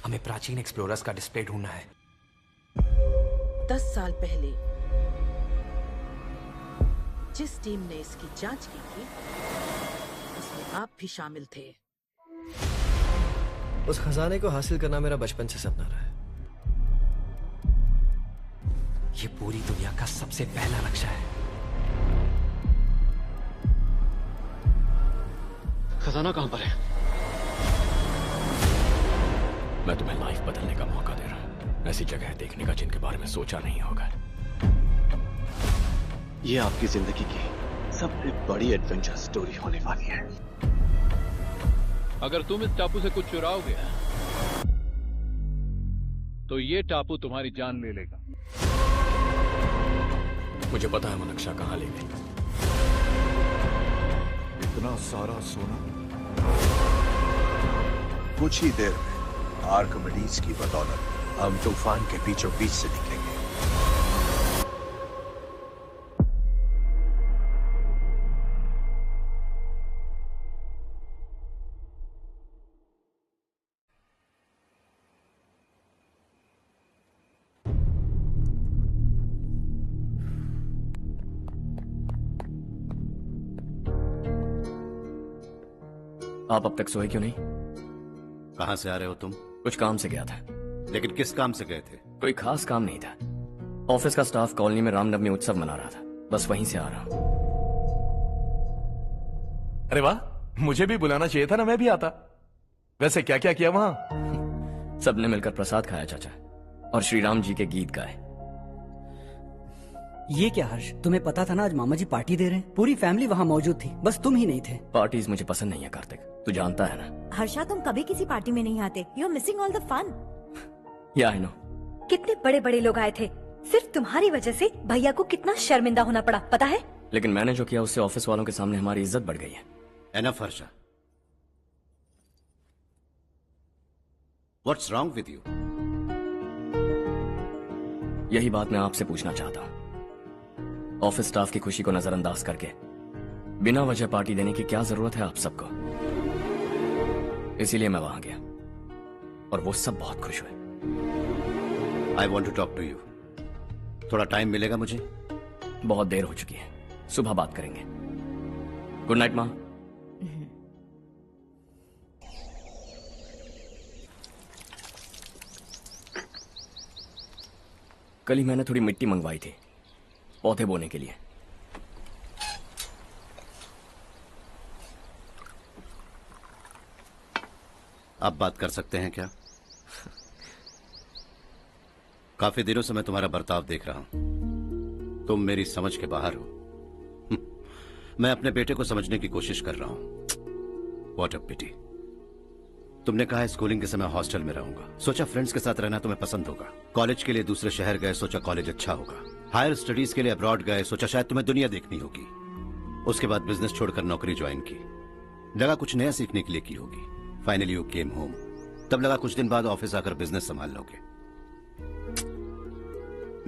हमें प्राचीन एक्सप्लोरर्स का डिस्प्ले ढूंढना है। 10 साल पहले जिस टीम ने इसकी जांच की थी उसमें आप भी शामिल थे। उस खजाने को हासिल करना मेरा बचपन से सपना रहा है। ये पूरी दुनिया का सबसे पहला नक्शा है। खजाना कहां पर है? मैं तुम्हें लाइफ बदलने का मौका दे रहा हूं, ऐसी जगह देखने का जिनके बारे में सोचा नहीं होगा। ये आपकी जिंदगी की सबसे बड़ी एडवेंचर स्टोरी होने वाली है। अगर तुम इस टापू से कुछ चुराओगे तो ये टापू तुम्हारी जान ले लेगा। मुझे पता है वो नक्शा कहां ले गई। इतना सारा सोना कुछ ही देर में आर्किमिडीज की बदौलत हम तूफान के बीचों बीच से निकलेंगे। आप अब तक सोए क्यों नहीं? कहां से आ रहे हो तुम? कुछ काम से गया था। लेकिन किस काम से गए थे? कोई खास काम नहीं था। ऑफिस का स्टाफ कॉलोनी में रामनवमी उत्सव मना रहा था, बस वहीं से आ रहा हूं। अरे वाह, मुझे भी बुलाना चाहिए था ना, मैं भी आता। वैसे क्या क्या किया वहां? सबने मिलकर प्रसाद खाया चाचा, और श्री राम जी के गीत गाए। ये क्या हर्ष, तुम्हें पता था ना आज मामा जी पार्टी दे रहे हैं? पूरी फैमिली वहाँ मौजूद थी, बस तुम ही नहीं थे। पार्टीज मुझे पसंद नहीं है कार्तिक, तू जानता है ना। हर्षा, तुम कभी किसी पार्टी में नहीं आते। You are missing all the fun. या आई नो। कितने बड़े बड़े लोग आए थे, सिर्फ तुम्हारी वजह से भैया को कितना शर्मिंदा होना पड़ा, पता है? लेकिन मैंने जो किया उससे ऑफिस वालों के सामने हमारी इज्जत बढ़ गई है। Enough Harsha, what's wrong with you? यही बात मैं आपसे पूछना चाहता हूं। ऑफिस स्टाफ की खुशी को नजरअंदाज करके बिना वजह पार्टी देने की क्या जरूरत है आप सबको? इसीलिए मैं वहां गया और वो सब बहुत खुश हुए। I want to talk to you. थोड़ा टाइम मिलेगा मुझे? बहुत देर हो चुकी है, सुबह बात करेंगे। गुड नाइट माँ। कल ही मैंने थोड़ी मिट्टी मंगवाई थी पौधे बोने के लिए। आप बात कर सकते हैं क्या? काफी दिनों से मैं तुम्हारा बर्ताव देख रहा हूं। तुम मेरी समझ के बाहर हो। मैं अपने बेटे को समझने की कोशिश कर रहा हूं। व्हाट अ पिटी। तुमने कहा स्कूलिंग के समय हॉस्टल में रहूंगा, सोचा फ्रेंड्स के साथ रहना तुम्हें पसंद होगा। कॉलेज के लिए दूसरे शहर गए, सोचा कॉलेज अच्छा होगा। हायर स्टडीज के लिए अब्रॉड गए, सोचा शायद तुम्हें दुनिया देखनी होगी। उसके बाद बिजनेस छोड़कर नौकरी ज्वाइन की, लगा कुछ नया सीखने के लिए की होगी। फाइनली यू केम होम, तब लगा कुछ दिन बाद ऑफिस आकर बिजनेस संभाल लोगे।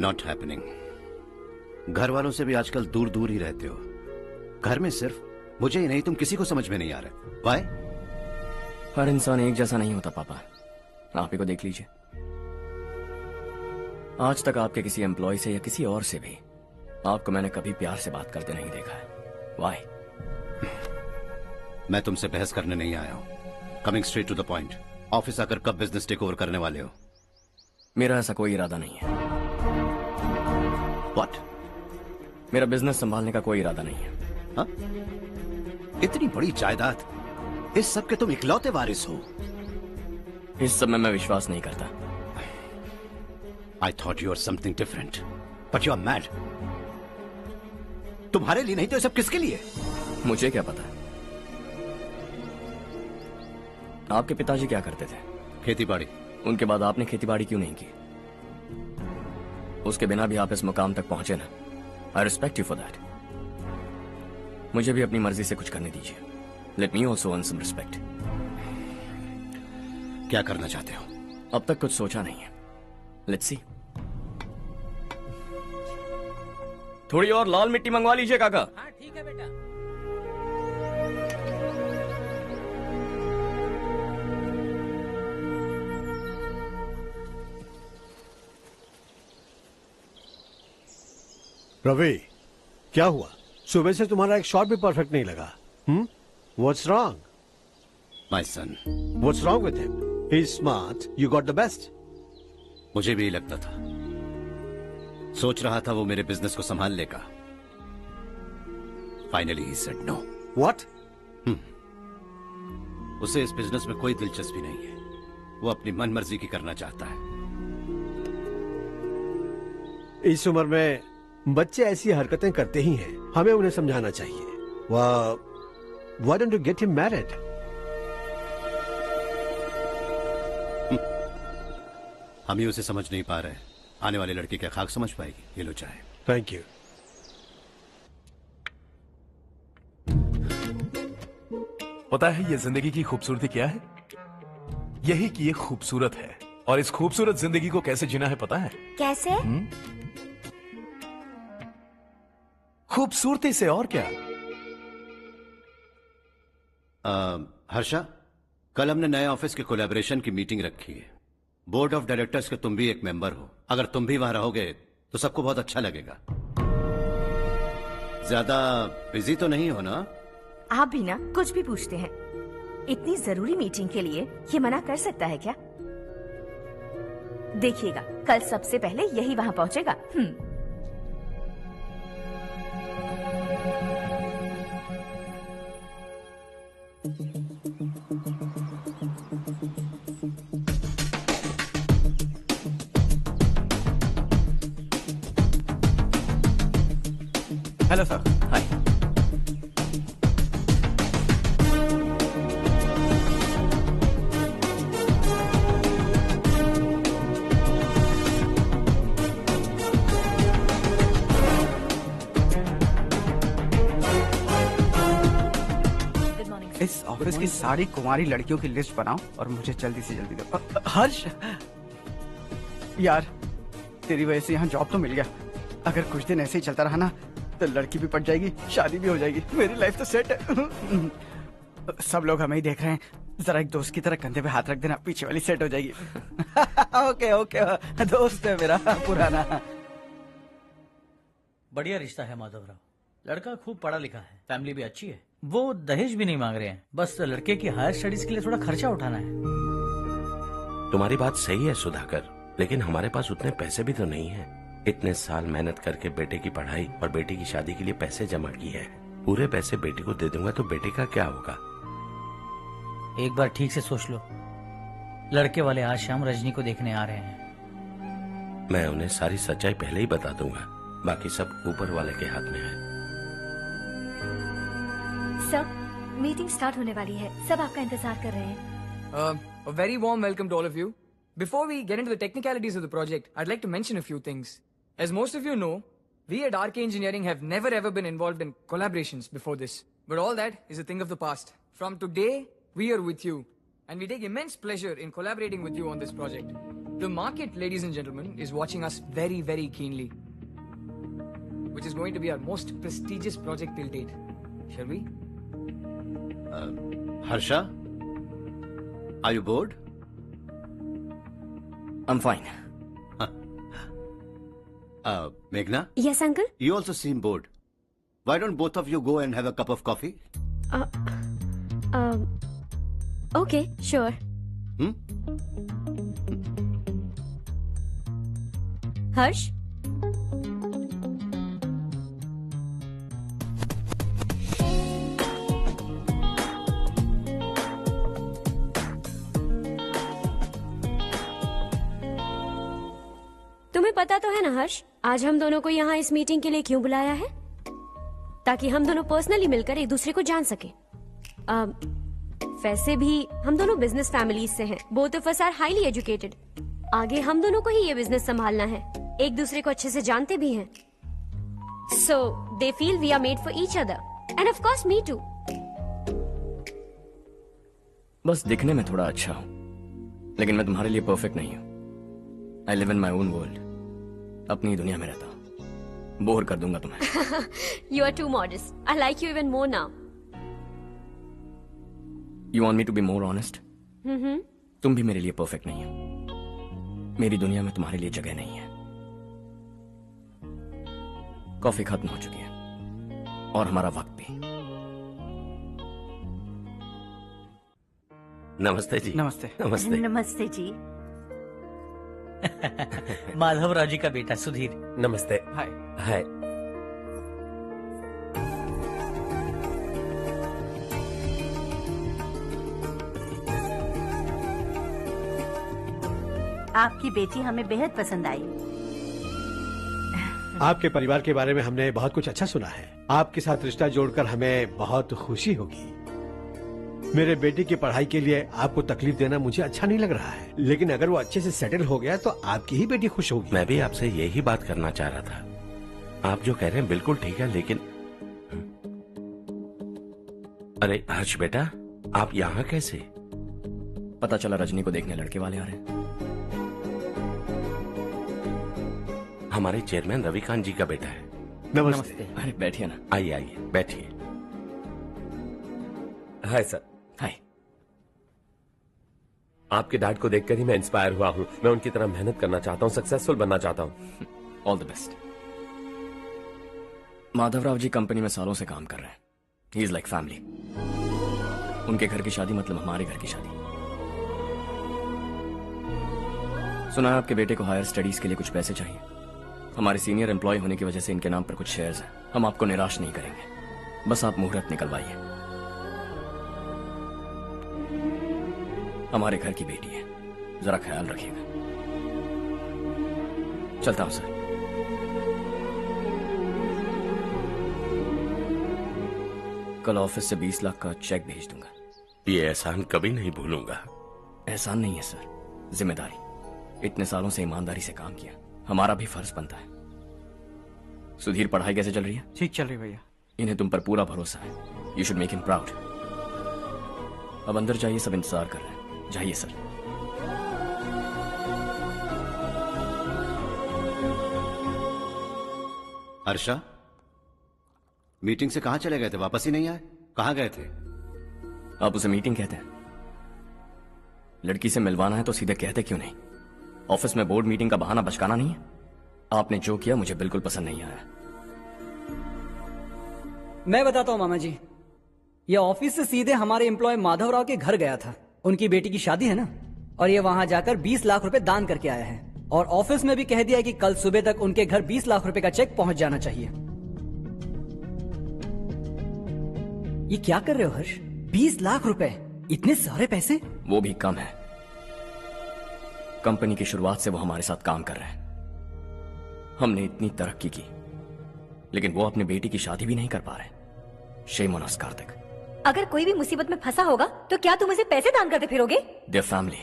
Not happening. घर वालों से भी आजकल दूर दूर ही रहते हो। घर में सिर्फ मुझे ही नहीं, तुम किसी को समझ में नहीं आ रहे। वाई? हर इंसान एक जैसा नहीं होता पापा, आप ही को देख लीजिए। आज तक आपके किसी एम्प्लॉय से या किसी और से भी आपको मैंने कभी प्यार से बात करते नहीं देखा है। वाई? मैं तुमसे बहस करने नहीं आया हूं। Coming straight to the point, office आकर कब बिजनेस टेक ओवर करने वाले हो? मेरा ऐसा कोई इरादा नहीं है। व्हाट? मेरा बिजनेस संभालने का कोई इरादा नहीं है। हा? इतनी बड़ी जायदाद, इस सब के तुम इकलौते वारिस हो। इस सब में मैं विश्वास नहीं करता। I thought you were something different, but you are mad. तुम्हारे लिए नहीं तो ये सब किसके लिए? मुझे क्या पता। आपके पिताजी क्या करते थे? खेतीबाड़ी। उनके बाद आपने खेतीबाड़ी क्यों नहीं की? उसके बिना भी आप इस मुकाम तक पहुंचे ना। I respect you for that. मुझे भी अपनी मर्जी से कुछ करने दीजिए। Let me also earn some respect. क्या करना चाहते हो? अब तक कुछ सोचा नहीं है। Let's see. थोड़ी और लाल मिट्टी मंगवा लीजिए काका। हाँ ठीक है बेटा। रवि, क्या हुआ? सुबह से तुम्हारा एक शॉट भी परफेक्ट नहीं लगा। What's wrong? My son. What's wrong with him? He is smart, you got the best. मुझे भी लगता था, सोच रहा था वो मेरे बिजनेस को संभाल लेगा। Finally he said no. What? उसे इस बिजनेस में कोई दिलचस्पी नहीं है। वो अपनी मनमर्जी की करना चाहता है। इस उम्र में बच्चे ऐसी हरकतें करते ही हैं, हमें उन्हें समझाना चाहिए। Why don't you get him married? हम ही उसे समझ नहीं पा रहे। आने वाली लड़की क्या खाक समझ पाएगी? ये लो चाहे। Thank you. पता है ये जिंदगी की खूबसूरती क्या है? यही कि ये खूबसूरत है, और इस खूबसूरत जिंदगी को कैसे जीना है पता है? कैसे? खूबसूरती से, और क्या। हर्षा, कल हमने नए ऑफिस के कोलैबोरेशन की मीटिंग रखी है। बोर्ड ऑफ डायरेक्टर्स के तुम भी एक मेंबर हो। अगर तुम भी वहां रहोगे तो सबको बहुत अच्छा लगेगा। ज्यादा बिजी तो नहीं हो ना? आप भी ना कुछ भी पूछते हैं। इतनी जरूरी मीटिंग के लिए ये मना कर सकता है क्या? देखिएगा, कल सबसे पहले यही वहां पहुंचेगा। Hello sir. हाय। इस ऑफिस की सारी कुंवारी लड़कियों की लिस्ट बनाओ और मुझे जल्दी से जल्दी दो। हर्ष, यार तेरी वजह से यहाँ जॉब तो मिल गया। अगर कुछ दिन ऐसे ही चलता रहा ना तो लड़की भी पट जाएगी, शादी भी हो जाएगी, मेरी लाइफ तो सेट है। सब लोग हमें ही देख रहे हैं, जरा एक दोस्त की तरह कंधे पे हाथ रख देना, पीछे वाली सेट हो जाएगी। ओके ओके, दोस्त है मेरा पुराना। बढ़िया रिश्ता है माधवराव। लड़का खूब पढ़ा लिखा है, फैमिली भी अच्छी है। वो दहेज भी नहीं मांग रहे हैं, बस लड़के की हायर स्टडीज के लिए थोड़ा खर्चा उठाना है। तुम्हारी बात सही है सुधाकर, लेकिन हमारे पास उतने पैसे भी तो नहीं है। इतने साल मेहनत करके बेटे की पढ़ाई और बेटी की शादी के लिए पैसे जमा किए हैं। पूरे पैसे बेटी को दे दूंगा तो बेटे का क्या होगा? एक बार ठीक से सोच लो। लड़के वाले आज शाम रजनी को देखने आ रहे हैं। मैं उन्हें सारी सच्चाई पहले ही बता दूंगा, बाकी सब ऊपर वाले के हाथ में है। सब मीटिंग स्टार्ट होने वाली है, सब आपका इंतजार कर रहे हैं। A very warm welcome to all of you. Before we get into the technicalities of the project, I'd like to mention a few things. As most of you know, we at RK Engineering have never ever been involved in collaborations before this. But all that is a thing of the past. From today, we are with you. And we take immense pleasure in collaborating with you on this project. The market, ladies and gentlemen, is watching us very, very keenly. Which is going to be our most prestigious project till date. Shall we? Harsha, are you bored? I'm fine. Meghna? Yes, uncle? You also seem bored. Why don't both of you go and have a cup of coffee? Okay, sure. Harsh? तुम्हें पता तो है ना हर्ष, आज हम दोनों को यहाँ इस मीटिंग के लिए क्यों बुलाया है? ताकि हम दोनों पर्सनली मिलकर एक दूसरे को जान सके। वैसे भी हम दोनों बिजनेस फैमिलीज से हैं। Both of us are highly educated. आगे हम दोनों को ही ये बिजनेस संभालना है। एक दूसरे को अच्छे से जानते भी हैं। So they feel we are made for each other and of course me too. बस दिखने में थोड़ा अच्छा हूं, लेकिन मैं तुम्हारे लिए परफेक्ट नहीं हूं। I live in my own world, अपनी दुनिया में रहता हूं। बोर कर दूंगा तुम्हें। You are too modest. I like you even more now. You want me to be more honest? तुम भी मेरे लिए परफेक्ट नहीं हो। मेरी दुनिया में तुम्हारे लिए जगह नहीं है। कॉफी खत्म हो चुकी है और हमारा वक्त भी। नमस्ते जी। नमस्ते। नमस्ते। नमस्ते जी। माधवराव जी का बेटा सुधीर। नमस्ते। हाय। हाय। आपकी बेटी हमें बेहद पसंद आई। आपके परिवार के बारे में हमने बहुत कुछ अच्छा सुना है। आपके साथ रिश्ता जोड़कर हमें बहुत खुशी होगी। मेरे बेटे की पढ़ाई के लिए आपको तकलीफ देना मुझे अच्छा नहीं लग रहा है, लेकिन अगर वो अच्छे से सेटल हो गया तो आपकी ही बेटी खुश होगी। मैं भी आपसे यही बात करना चाह रहा था। आप जो कह रहे हैं बिल्कुल ठीक है, लेकिन अरे हर्ष बेटा, आप यहाँ कैसे? पता चला रजनी को देखने लड़के वाले आ रहे हैं। हमारे चेयरमैन रविकांत जी का बेटा है। नमस्ते। अरे बैठिए ना। आइए आइए बैठिए। Hi sir. हाय। आपके डैड को देखकर ही मैं इंस्पायर हुआ हूँ। मैं उनकी तरह मेहनत करना चाहता हूँ, सक्सेसफुल बनना चाहता हूँ। All the best. Madhavrao ji company में सालों से काम कर रहे हैं। He is like family. उनके घर की शादी मतलब हमारे घर की शादी। सुना है आपके बेटे को हायर स्टडीज के लिए कुछ पैसे चाहिए। हमारे सीनियर एम्प्लॉय होने की वजह से इनके नाम पर कुछ शेयर्स हैं। हम आपको निराश नहीं करेंगे, बस आप मुहूर्त निकलवाइए। हमारे घर की बेटी है, जरा ख्याल रखिएगा। चलता हूं सर। कल ऑफिस से 20 लाख का चेक भेज दूंगा। ये एहसान कभी नहीं भूलूंगा। एहसान नहीं है सर, जिम्मेदारी। इतने सालों से ईमानदारी से काम किया, हमारा भी फर्ज बनता है। सुधीर, पढ़ाई कैसे चल रही है? ठीक चल रही भैया। इन्हें तुम पर पूरा भरोसा है। You should make him proud. अब अंदर जाइए, सब इंतजार कर रहे हैं। जाइए सर। हर्षा, मीटिंग से कहां चले गए थे? वापस ही नहीं आए? कहां गए थे? आप उसे मीटिंग कहते हैं? लड़की से मिलवाना है तो सीधे कहते क्यों नहीं? ऑफिस में बोर्ड मीटिंग का बहाना बचकाना नहीं है। आपने जो किया मुझे बिल्कुल पसंद नहीं आया। मैं बताता हूँ मामा जी, ये ऑफिस से सीधे हमारे एम्प्लॉय माधवराव के घर गया था। उनकी बेटी की शादी है ना, और ये वहां जाकर 20 लाख रुपए दान करके आया है। और ऑफिस में भी कह दिया कि कल सुबह तक उनके घर 20 लाख रुपए का चेक पहुंच जाना चाहिए। ये क्या कर रहे हो हर्ष? 20 लाख रुपए, इतने सारे पैसे? वो भी कम है। कंपनी की शुरुआत से वो हमारे साथ काम कर रहे हैं। हमने इतनी तरक्की की, लेकिन वो अपनी बेटी की शादी भी नहीं कर पा रहे। Shame on us Kartik. अगर कोई भी मुसीबत में फंसा होगा तो क्या तुम उसे पैसे दान करते फिरोगे? Their family.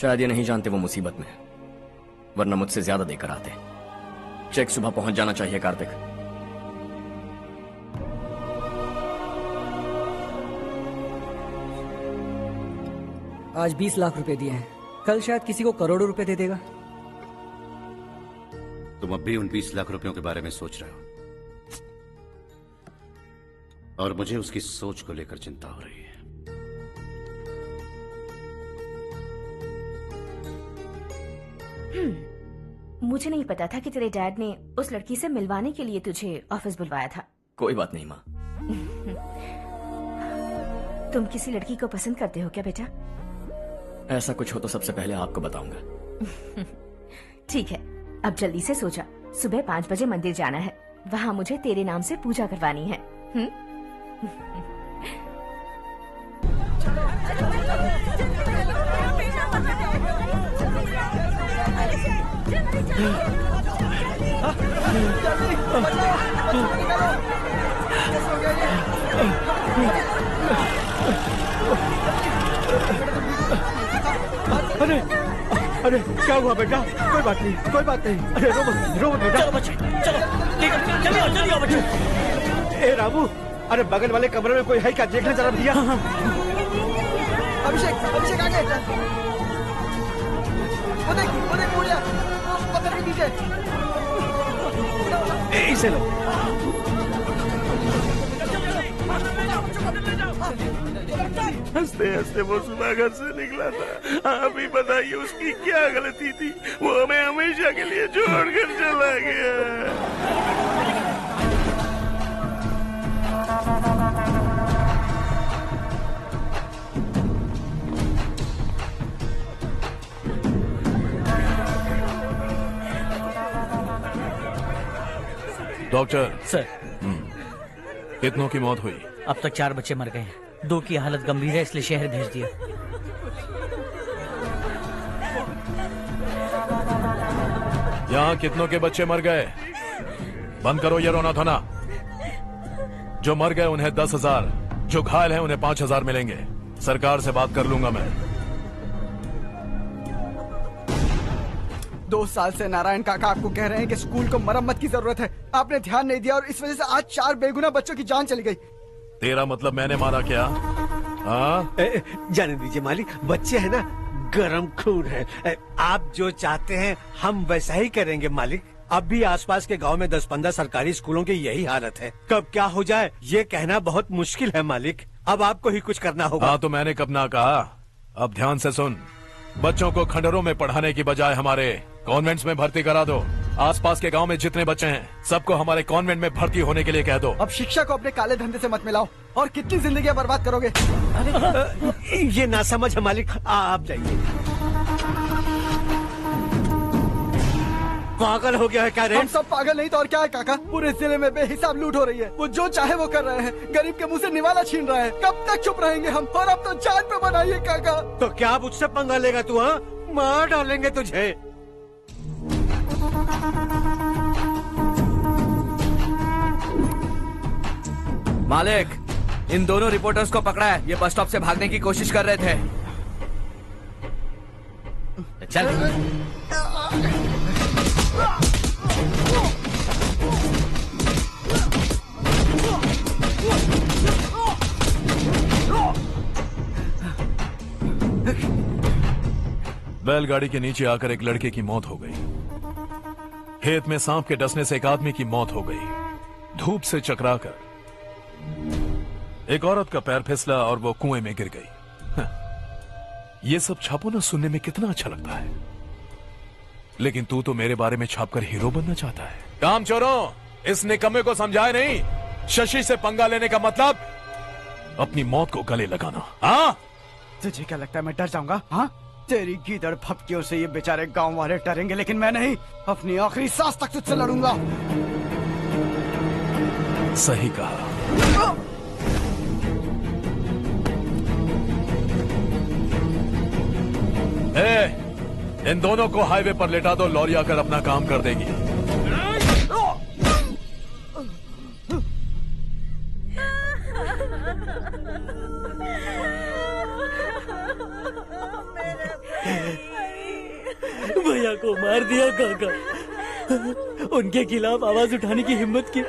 शायद ये नहीं जानते वो मुसीबत में है, वरना मुझसे ज्यादा देकर आते। चेक सुबह पहुंच जाना चाहिए कार्तिक। आज 20 लाख रुपए दिए हैं, कल शायद किसी को करोड़ों रुपए दे देगा। तुम अब भी उन 20 लाख रुपयों के बारे में सोच रहे हो, और मुझे उसकी सोच को लेकर चिंता हो रही है। मुझे नहीं पता था कि तेरे डैड ने उस लड़की से मिलवाने के लिए तुझे ऑफिस बुलवाया था। कोई बात नहीं माँ। तुम किसी लड़की को पसंद करते हो क्या बेटा? ऐसा कुछ हो तो सबसे पहले आपको बताऊंगा। ठीक है, अब जल्दी से सो जा। सुबह 5 बजे मंदिर जाना है, वहाँ मुझे तेरे नाम से पूजा करवानी है। अरे अरे क्या हुआ बेटा? कोई बात नहीं, कोई बात नहीं। अरे रो मत बेटा। चलो बच्चे, चलो जल्दी आओ बच्चे। ए रामू, अरे बगल वाले कमरे में कोई है क्या? देखना जरा भैया। अभिषेक आगे। वो देख मुड़िया, वो पत्थर के पीछे। इसे लो। हंसते हंसते वो सुबह घर से निकला था। आप ही बताइए उसकी क्या गलती थी, वो हमें हमेशा के लिए छोड़कर चला गया। डॉक्टर सर, कितनों की मौत हुई? अब तक 4 बच्चे मर गए हैं, 2 की हालत गंभीर है, इसलिए शहर भेज दिया। यहाँ कितनों के बच्चे मर गए? बंद करो ये रोना धोना। जो मर गए उन्हें 10,000, जो घायल हैं उन्हें 5,000 मिलेंगे। सरकार से बात कर लूंगा मैं। 2 साल से नारायण काका आपको कह रहे हैं कि स्कूल को मरम्मत की जरूरत है। आपने ध्यान नहीं दिया और इस वजह से आज 4 बेगुनाह बच्चों की जान चली गई। तेरा मतलब मैंने मारा क्या? हाँ, जाने दीजिए मालिक, बच्चे हैं ना, गरम खून है। आप जो चाहते हैं हम वैसा ही करेंगे मालिक। अब भी आसपास के गांव में 10-15 सरकारी स्कूलों की यही हालत है। कब क्या हो जाए ये कहना बहुत मुश्किल है मालिक। अब आपको ही कुछ करना होगा। हाँ तो मैंने कब ना कहा। अब ध्यान से सुन, बच्चों को खंडरों में पढ़ाने की बजाय हमारे कॉन्वेंट्स में भर्ती करा दो। आसपास के गांव में जितने बच्चे हैं सबको हमारे कॉन्वेंट में भर्ती होने के लिए कह दो। अब शिक्षा को अपने काले धंधे से मत मिलाओ। और कितनी जिंदगियां बर्बाद करोगे? ये ना समझ है मालिक, आप जाइए। पागल हो गया है क्या रे? हम सब पागल नहीं तो और क्या है काका। पूरे जिले में बेहिसाब लूट हो रही है। वो जो चाहे वो कर रहे हैं, गरीब के मुंह से निवाला छीन रहे हैं। कब तक चुप रहेंगे हम? और अब तो जान पे बनाइए काका। तो क्या अब उससे पंगा लेगा तू? हाँ, मार डालेंगे तुझे। मालिक, इन दोनों रिपोर्टर्स को पकड़ा है। ये बस स्टॉप से भागने की कोशिश कर रहे थे। चल। बैलगाड़ी के नीचे आकर एक लड़के की मौत हो गई। खेत में सांप के डसने से एक आदमी की मौत हो गई। धूप से चकराकर एक औरत का पैर फिसला और वो कुएं में गिर गई। ये सब छापो ना, सुनने में कितना अच्छा लगता है। लेकिन तू तो मेरे बारे में छापकर हीरो बनना चाहता है। काम चोरों, इस निकम्मे को समझाए नहीं। शशि से पंगा लेने का मतलब अपनी मौत को गले लगाना। हाँ, तुझे क्या लगता है मैं डर जाऊंगा? हाँ, तेरी गीदड़ फपकियों से ये बेचारे गांव वाले डरेंगे, लेकिन मैं नहीं। अपनी आखिरी सांस तक तुझसे लड़ूंगा। सही कहा। इन दोनों को हाईवे पर लेटा दो, लॉरी आकर अपना काम कर देगी। भैया को मार दिया काका। उनके खिलाफ आवाज उठाने की हिम्मत की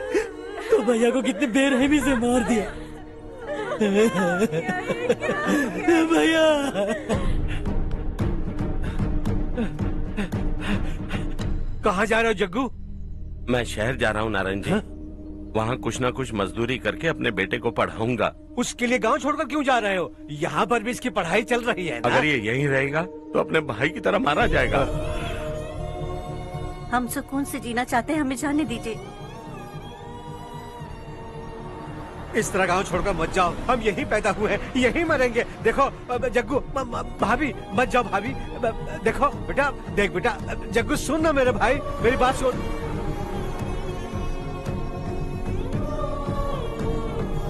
तो भैया को कितने बेरहमी से मार दिया। भैया कहाँ जा रहे हो जग्गू? मैं शहर जा रहा हूँ नारायण जी। वहाँ कुछ ना कुछ मजदूरी करके अपने बेटे को पढ़ाऊंगा। उसके लिए गांव छोड़कर क्यों जा रहे हो? यहाँ पर भी इसकी पढ़ाई चल रही है ना? अगर ये यहीं रहेगा तो अपने भाई की तरह मारा जाएगा। हम सुकून से जीना चाहते हैं, हमें जाने दीजिए। इस तरह गांव छोड़कर मत जाओ। हम यहीं पैदा हुए हैं, यहीं मरेंगे। देखो जग्गू, भाभी मत जाओ। भाभी देखो बेटा, देख बेटा, जग्गू सुन ना मेरे भाई, मेरी बात सुन।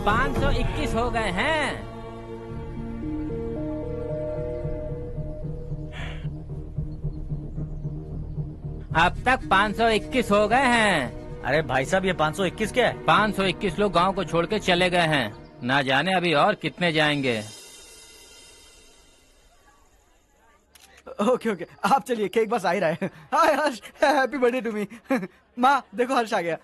521 हो गए हैं। अब तक 521 हो गए हैं। अरे भाई साहब, ये 521 क्या है? 521 लोग गांव को छोड़ के चले गए हैं। ना जाने अभी और कितने जाएंगे। ओके ओके, आप चलिए, केक बस आ ही रहा है। हाय हर्ष, हैप्पी बर्थडे टू मी। माँ देखो, हर्ष आ गया।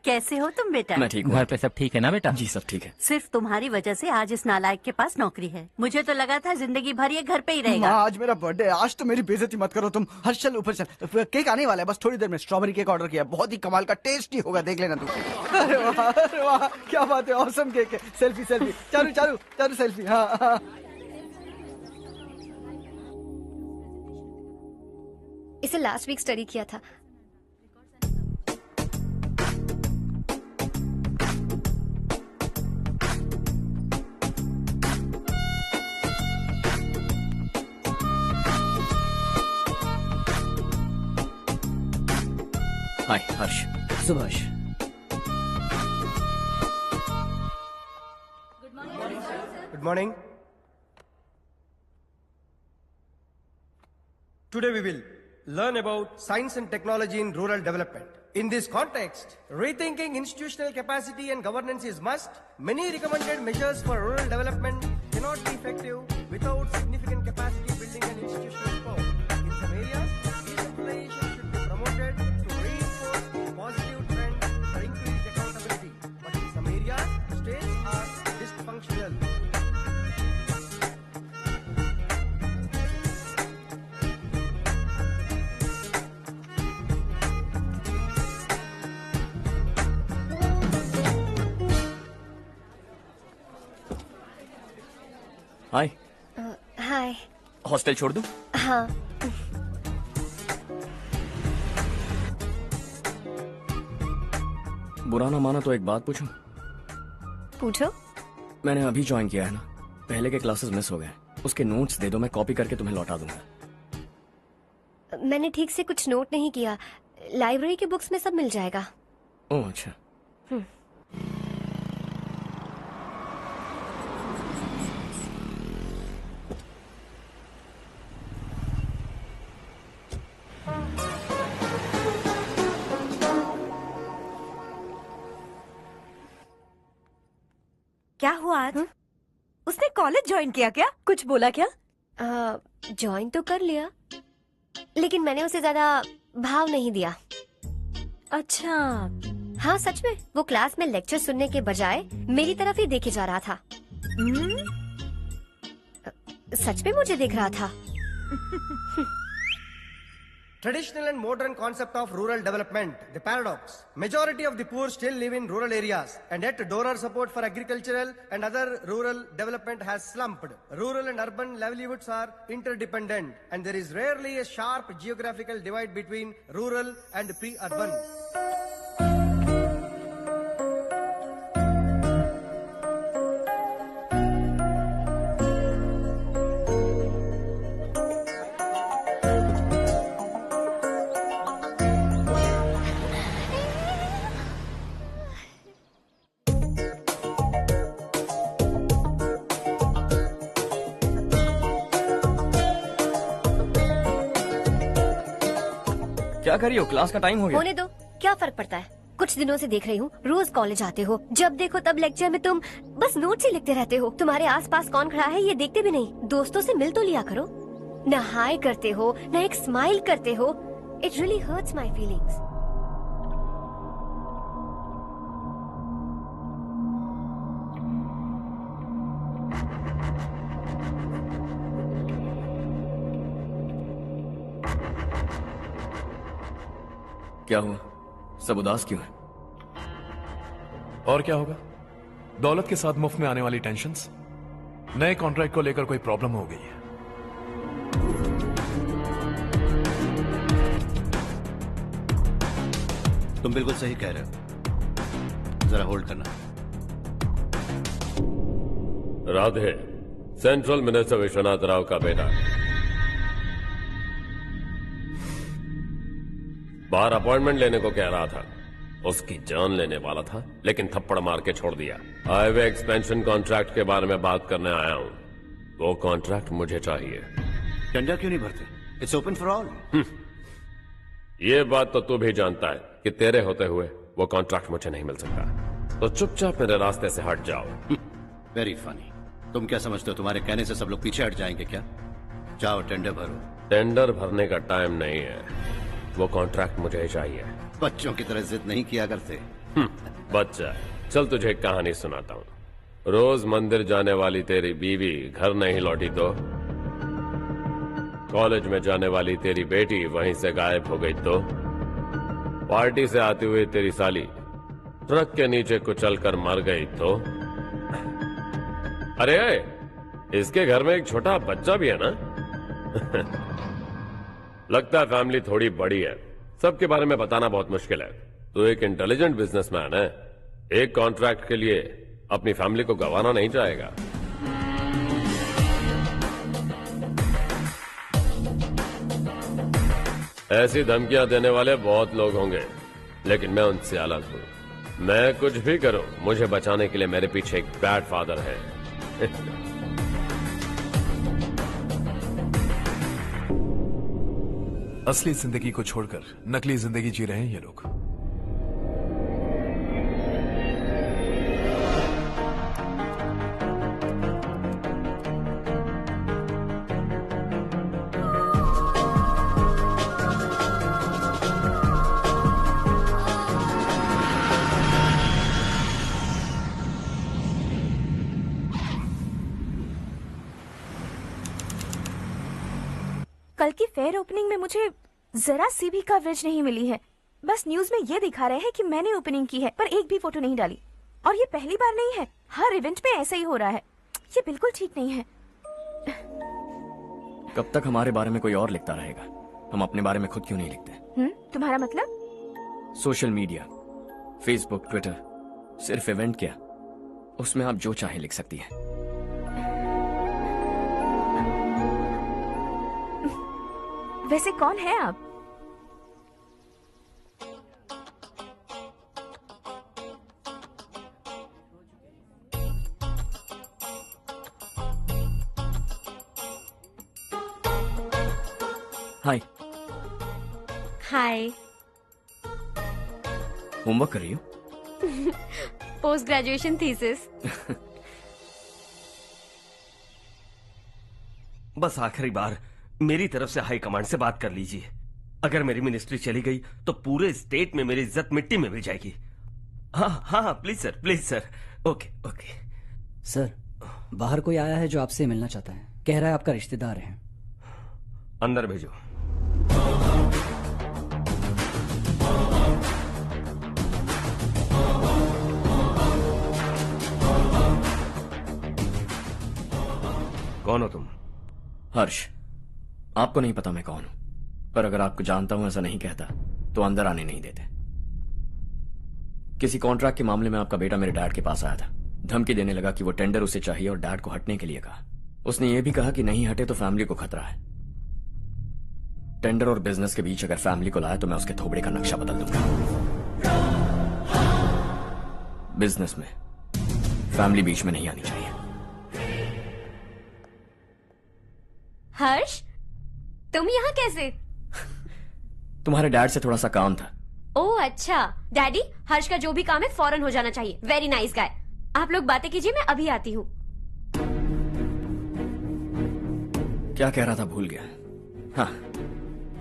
कैसे हो तुम बेटा? मैं ठीक हूँ। घर पे सब ठीक है ना बेटा? जी सब ठीक है। सिर्फ तुम्हारी वजह से आज इस नालायक के पास नौकरी है। मुझे तो लगा था जिंदगी भर ये घर पे ही रहेगा। माँ, आज मेरा बर्थडे है, आज तो मेरी बेइज्जती मत करो तुम। हर्ष चल ऊपर चल, केक आने वाला है, बस थोड़ी देर में। स्ट्रॉबेरी केक ऑर्डर किया, बहुत ही कमाल का, टेस्टी होगा, देख लेना तू। अरे वाह, क्या बात है, ऑसम केक है। Selfie selfie, Charu Charu Charu selfie. हाँ हाँ। इसे लास्ट वीक स्टडी किया था। हाय हर्ष। Subhash. Good morning. Today we will learn about science and technology in rural development. In this context, rethinking institutional capacity and governance is must. Many recommended measures for rural development cannot be effective without significant capacity building and institutional support. In some areas, decentralization should be promoted to reinforce positive trends for increased accountability. But in some areas, states are dysfunctional. Hi. Hi. Hostel छोड़ दूं? हाँ। बुरा ना माना तो एक बात पूछूं? पूछो। मैंने अभी ज्वाइन किया है ना, पहले के क्लासेस मिस हो गए। उसके नोट्स दे दो, मैं कॉपी करके तुम्हें लौटा दूंगा। मैंने ठीक से कुछ नोट नहीं किया। लाइब्रेरी के बुक्स में सब मिल जाएगा। ओह अच्छा। क्या हुआ आज? उसने कॉलेज ज्वाइन किया क्या? कुछ बोला क्या? ज्वाइन तो कर लिया, लेकिन मैंने उसे ज्यादा भाव नहीं दिया। अच्छा। हाँ सच में, वो क्लास में लेक्चर सुनने के बजाय मेरी तरफ ही देखे जा रहा था। सच में मुझे देख रहा था। Traditional and modern concept of rural development, the paradox. Majority of the poor still live in rural areas, and yet donor support for agricultural and other rural development has slumped. Rural and urban livelihoods are interdependent, and there is rarely a sharp geographical divide between rural and pre-urban. क्या कर रही हो? Class का time हो गया। होने दो, क्या फर्क पड़ता है। कुछ दिनों से देख रही हूँ, रोज कॉलेज आते हो, जब देखो तब लेक्चर में तुम बस नोट्स ही लिखते रहते हो। तुम्हारे आसपास कौन खड़ा है ये देखते भी नहीं। दोस्तों से मिल तो लिया करो। न हाय करते हो, न एक स्माइल करते हो। It really hurts my feelings. क्या हुआ? सब उदास क्यों है? और क्या होगा? दौलत के साथ मुफ्त में आने वाली टेंशन्स। नए कॉन्ट्रैक्ट को लेकर कोई प्रॉब्लम हो गई है। तुम बिल्कुल सही कह रहे हो, जरा होल्ड करना। राधे, सेंट्रल मिनिस्टर विश्वनाथ राव का बेटा। बाहर अपॉइंटमेंट लेने को कह रहा था, उसकी जान लेने वाला था, लेकिन थप्पड़ मार के छोड़ दिया। हाईवे एक्सपेंशन कॉन्ट्रैक्ट के बारे में बात करने आया हूं। वो कॉन्ट्रैक्ट मुझे चाहिए। टेंडर क्यों नहीं भरते? It's open for all. ये बात तो तू भी जानता है कि तेरे होते हुए वो कॉन्ट्रैक्ट मुझे नहीं मिल सकता, तो चुपचाप मेरे रास्ते से हट जाओ। Very funny. तुम क्या समझते हो, तुम्हारे कहने से सब लोग पीछे हट जाएंगे क्या? जाओ टेंडर भरो। टेंडर भरने का टाइम नहीं है, वो कॉन्ट्रैक्ट मुझे चाहिए। बच्चों की तरह जिद नहीं किया करते। बच्चा, चल तुझे एक कहानी सुनाता हूँ। रोज मंदिर जाने वाली तेरी बीवी घर नहीं लौटी तो, कॉलेज में जाने वाली तेरी बेटी वहीं से गायब हो गई तो, पार्टी से आती हुई तेरी साली ट्रक के नीचे कुचलकर मर गई तो। अरे इसके घर में एक छोटा बच्चा भी है ना। लगता है फैमिली थोड़ी बड़ी है, सबके बारे में बताना बहुत मुश्किल है। तो एक इंटेलिजेंट बिजनेसमैन है, एक कॉन्ट्रैक्ट के लिए अपनी फैमिली को गंवाना नहीं चाहेगा। ऐसी धमकियां देने वाले बहुत लोग होंगे, लेकिन मैं उनसे अलग हूं। मैं कुछ भी करूं, मुझे बचाने के लिए मेरे पीछे एक बैड फादर है। असली जिंदगी को छोड़कर नकली जिंदगी जी रहे हैं ये लोग। कल की फेयर ओपनिंग में मुझे जरा सी भी कवरेज नहीं मिली है। बस न्यूज में ये दिखा रहे हैं कि मैंने ओपनिंग की है, पर एक भी फोटो नहीं डाली। और ये पहली बार नहीं है, हर इवेंट में ऐसा ही हो रहा है। ये बिल्कुल ठीक नहीं है। कब तक हमारे बारे में कोई और लिखता रहेगा? हम अपने बारे में खुद क्यों नहीं लिखते? तुम्हारा मतलब? सोशल मीडिया, फेसबुक, ट्विटर, सिर्फ इवेंट क्या, उसमें आप जो चाहे लिख सकती हैं। वैसे कौन है आप? हाय। हाय। होमवर्क कर रही हो? Post graduation thesis. बस आखिरी बार मेरी तरफ से हाई कमांड से बात कर लीजिए। अगर मेरी मिनिस्ट्री चली गई तो पूरे स्टेट में मेरी इज्जत मिट्टी में मिल जाएगी। हाँ हाँ please sir, please sir. Okay okay. Sir, बाहर कोई आया है जो आपसे मिलना चाहता है। कह रहा है आपका रिश्तेदार है। अंदर भेजो। कौन हो तुम? हर्ष। आपको नहीं पता मैं कौन हूं, पर अगर आपको जानता हूं ऐसा नहीं कहता तो अंदर आने नहीं देते। किसी कॉन्ट्रैक्ट के मामले में आपका बेटा मेरे डैड के पास आया था। धमकी देने लगा कि वो टेंडर उसे चाहिए और डैड को हटने के लिए कहा। उसने ये भी कहा कि नहीं हटे तो फैमिली को खतरा है। टेंडर और बिजनेस के बीच अगर फैमिली को लाया तो मैं उसके थोबड़े का नक्शा बदल दूंगा। बिजनेस में फैमिली बीच में नहीं आनी चाहिए। हर्ष, तुम यहाँ कैसे? तुम्हारे डैड से थोड़ा सा काम था। ओह अच्छा। डैडी, हर्ष का जो भी काम है फौरन हो जाना चाहिए। Very nice guy. आप लोग बातें कीजिए, मैं अभी आती हूँ। क्या कह रहा था भूल गया। हाँ,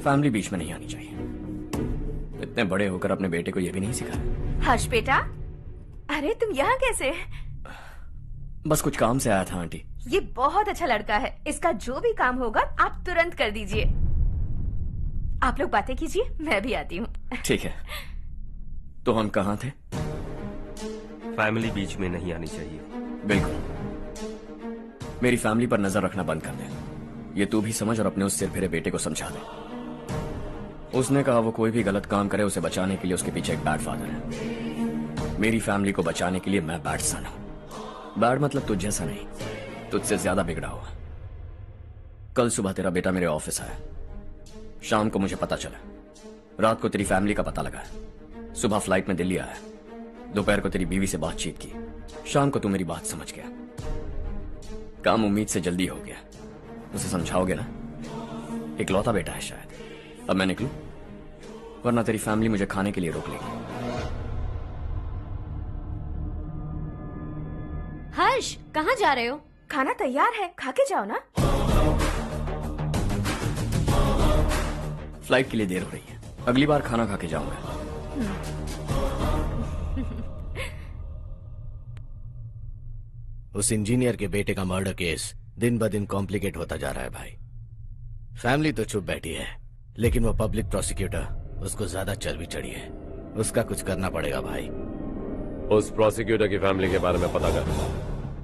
फैमिली बीच में नहीं आनी चाहिए। इतने बड़े होकर अपने बेटे को यह भी नहीं सिखाया। हर्ष बेटा, अरे तुम यहाँ कैसे? बस कुछ काम से आया था आंटी। ये बहुत अच्छा लड़का है। इसका जो भी काम होगा आप तुरंत कर दीजिए। आप लोग बातें कीजिए, मैं भी आती हूँ। ठीक है। तो हम कहाँ थे? फैमिली बीच में नहीं आनी चाहिए। बिल्कुल। मेरी फैमिली पर नजर रखना बंद कर दे। ये तू भी समझ और अपने उस सिर फिरे बेटे को समझा दे। उसने कहा वो कोई भी गलत काम करे उसे बचाने के लिए उसके पीछे एक बैड फादर है। मेरी फैमिली को बचाने के लिए मैं बैड सन हूं। बैड मतलब तुझ जैसा नहीं, तुझसे ज्यादा बिगड़ा हुआ। कल सुबह तेरा बेटा मेरे ऑफिस आया। शाम को मुझे पता चला। रात को तेरी फैमिली का पता लगा। सुबह फ्लाइट में दिल्ली आया। दोपहर को तेरी बीवी से बातचीत की। शाम को तू मेरी बात समझ गया। काम उम्मीद से जल्दी हो गया। उसे समझाओगे ना? इकलौता बेटा है शायद। अब मैं निकलूं, वरना तेरी फैमिली मुझे खाने के लिए रोक लेगी। हर्ष, कहाँ जा रहे हो? खाना तैयार है, खा के जाओ ना। फ्लाइट के लिए देर हो रही है। अगली बार खाना खा के जाऊंगा। उस इंजीनियर के बेटे का मर्डर केस दिन ब दिन कॉम्प्लिकेट होता जा रहा है भाई। फैमिली तो चुप बैठी है, लेकिन वो पब्लिक प्रोसिक्यूटर उसको ज्यादा चर्बी चढ़ी है। उसका कुछ करना पड़ेगा भाई। उस प्रोसिक्यूटर की फैमिली के बारे में पता कर।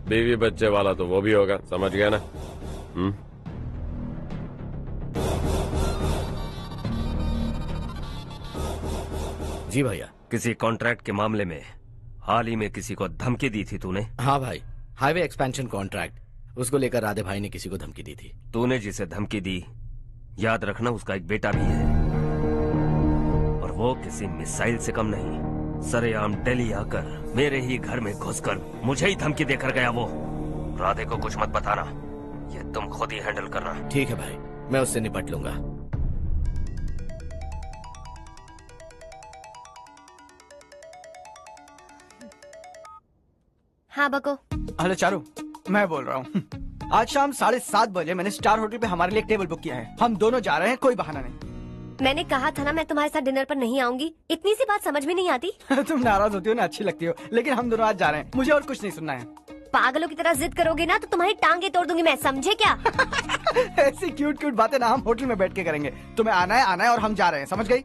बीवी बच्चे वाला तो वो भी होगा, समझ गया ना? जी भैया। किसी कॉन्ट्रैक्ट के मामले में हाल ही में किसी को धमकी दी थी तूने? हाँ भाई, हाईवे एक्सपेंशन कॉन्ट्रैक्ट, उसको लेकर राधे भाई ने किसी को धमकी दी थी। तूने जिसे धमकी दी, याद रखना उसका एक बेटा भी है, और वो किसी मिसाइल से कम नहीं। सरेआम दिल्ली आकर मेरे ही घर में घुसकर मुझे ही धमकी देकर गया वो। राधे को कुछ मत बताना, ये तुम खुद ही हैंडल करना। ठीक है भाई, मैं उससे निपट लूंगा। हाँ बको। हेलो चारू, मैं बोल रहा हूँ। आज शाम 7:30 बजे मैंने स्टार होटल पे हमारे लिए एक टेबल बुक किया है। हम दोनों जा रहे हैं, कोई बहाना नहीं। मैंने कहा था ना मैं तुम्हारे साथ डिनर पर नहीं आऊंगी। इतनी सी बात समझ में नहीं आती? तुम नाराज होती हो ना, अच्छी लगती हो, लेकिन हम दोनों आज जा रहे हैं। मुझे और कुछ नहीं सुनना है। पागलों की तरह जिद करोगे ना तो तुम्हारी टांगे तोड़ दूंगी मैं, समझे क्या? ऐसी क्यूट क्यूट बातें ना हम होटल में बैठ के करेंगे। तुम्हें आना है और हम जा रहे हैं, समझ गई?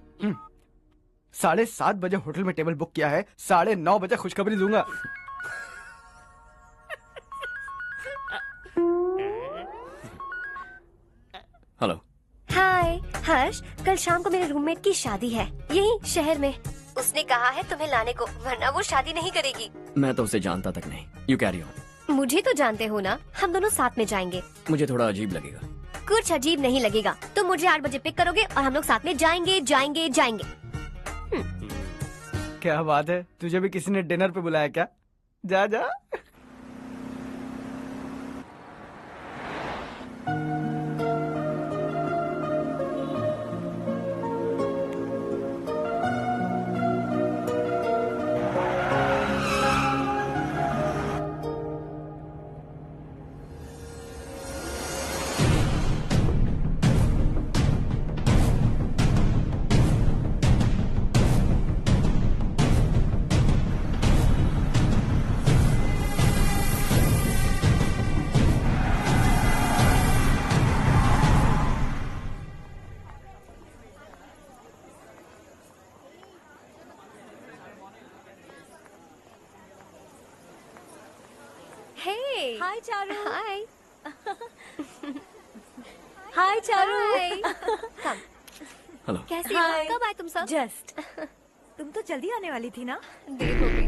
7:30 बजे होटल में टेबल बुक किया है, 9:30 बजे खुशखबरी दूंगा। हेलो। हाय हर्ष, कल शाम को मेरे रूममेट की शादी है यही शहर में। उसने कहा है तुम्हें लाने को, वरना वो शादी नहीं करेगी। मैं तो उसे जानता तक नहीं। You carry on. मुझे तो जानते हो ना, हम दोनों साथ में जाएंगे। मुझे थोड़ा अजीब लगेगा। कुछ अजीब नहीं लगेगा। तुम मुझे 8 बजे पिक करोगे और हम लोग साथ में जाएंगे जाएंगे जाएंगे। क्या बात है, तुझे भी किसी ने डिनर पे बुलाया क्या? जा जा। हाय चारू। हाय। हाय चारू। हेलो। कैसी हो? कब आए तुम सब? जस्ट। तुम तो जल्दी आने वाली थी ना? देर हो गई।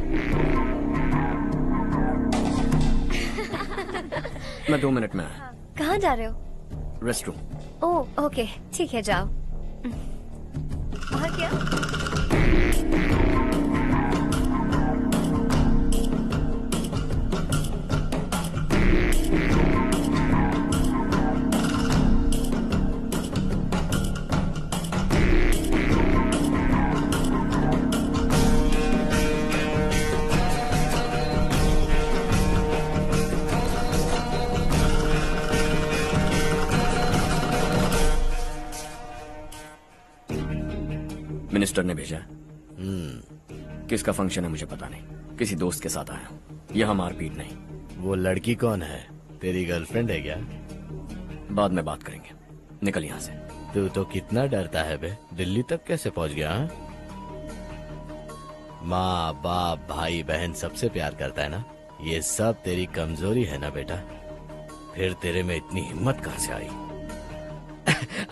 मैं 2 मिनट में आया। कहाँ जा रहे हो? Rest room. ओह ओके, ठीक है जाओ। और क्या? मिनिस्टर ने भेजा। किसका फंक्शन है मुझे पता नहीं, किसी दोस्त के साथ आया हूँ। यहाँ मारपीट नहीं। वो लड़की कौन है? तेरी गर्लफ्रेंड है क्या? बाद में बात करेंगे, निकल यहाँ से। तू तो कितना डरता है बे, दिल्ली तक कैसे पहुँच गया? हा? माँ बाप भाई बहन सबसे प्यार करता है ना, ये सब तेरी कमजोरी है ना बेटा। फिर तेरे में इतनी हिम्मत कहाँ से आई?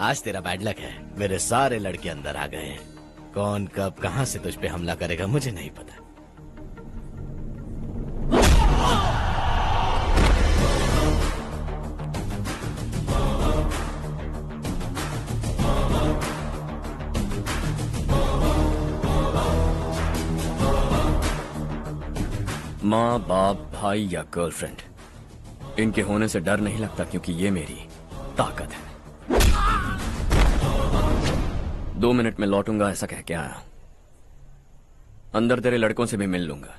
आज तेरा बैड लक है, मेरे सारे लड़के अंदर आ गए हैं। कौन कब कहां से तुझ पे हमला करेगा मुझे नहीं पता। माँ बाप भाई या गर्लफ्रेंड, इनके होने से डर नहीं लगता, क्योंकि ये मेरी ताकत है। 2 मिनट में लौटूंगा ऐसा कह के आया। अंदर तेरे लड़कों से भी मिल लूंगा।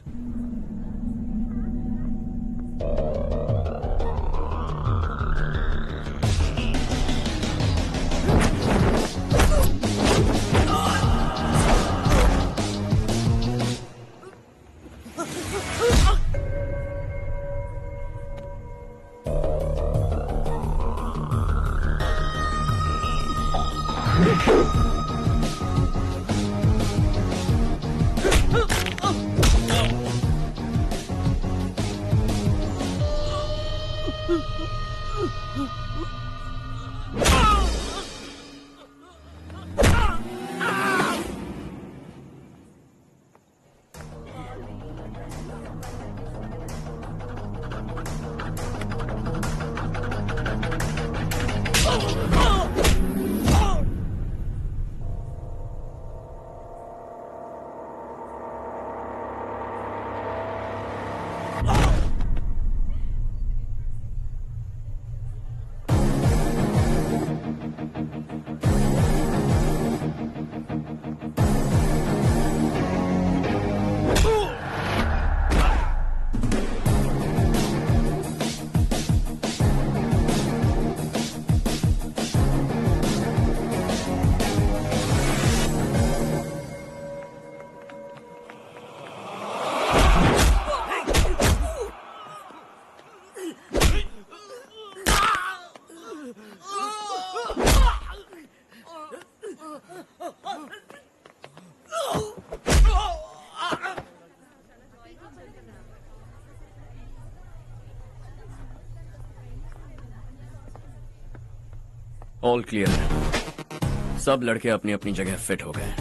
ऑल क्लियर है। सब लड़के अपनी अपनी जगह फिट हो गए।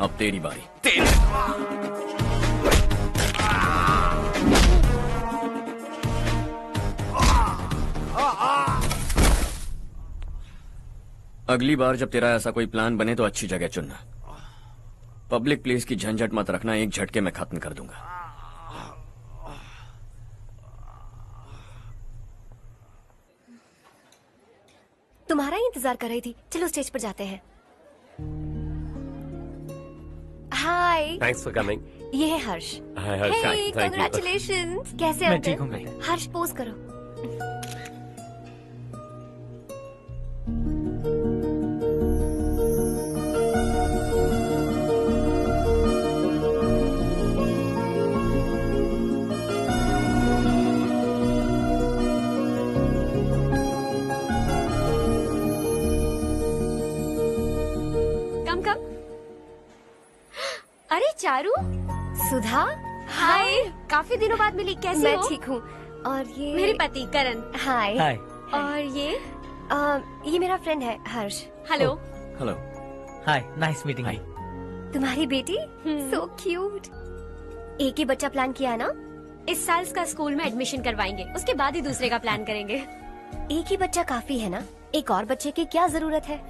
अब तेरी बारी। अगली बार जब तेरा ऐसा कोई प्लान बने तो अच्छी जगह चुनना। पब्लिक प्लेस की झंझट मत रखना, एक झटके में खत्म कर दूंगा। तुम्हारा ही इंतजार कर रही थी। चलो स्टेज पर जाते हैं। हाय। Thanks for coming. ये है Harsh. Hi Harsh, thank you. Congratulations. कैसे हो? मैं ठीक हूँ बेटा। हर्ष पोज करो। अरे चारू, सुधा, हाय। काफी दिनों बाद मिली, कैसी हो? मैं ठीक हूँ। और ये मेरे पति करण। हाय। हाय। और ये मेरा फ्रेंड है Harsh. Hello. Hello. Hi, nice meeting you. तुम्हारी बेटी सो क्यूट। एक ही बच्चा प्लान किया ना? इस साल इसका स्कूल में एडमिशन करवाएंगे, उसके बाद ही दूसरे का प्लान करेंगे। एक ही बच्चा काफी है ना? एक और बच्चे की क्या जरूरत है?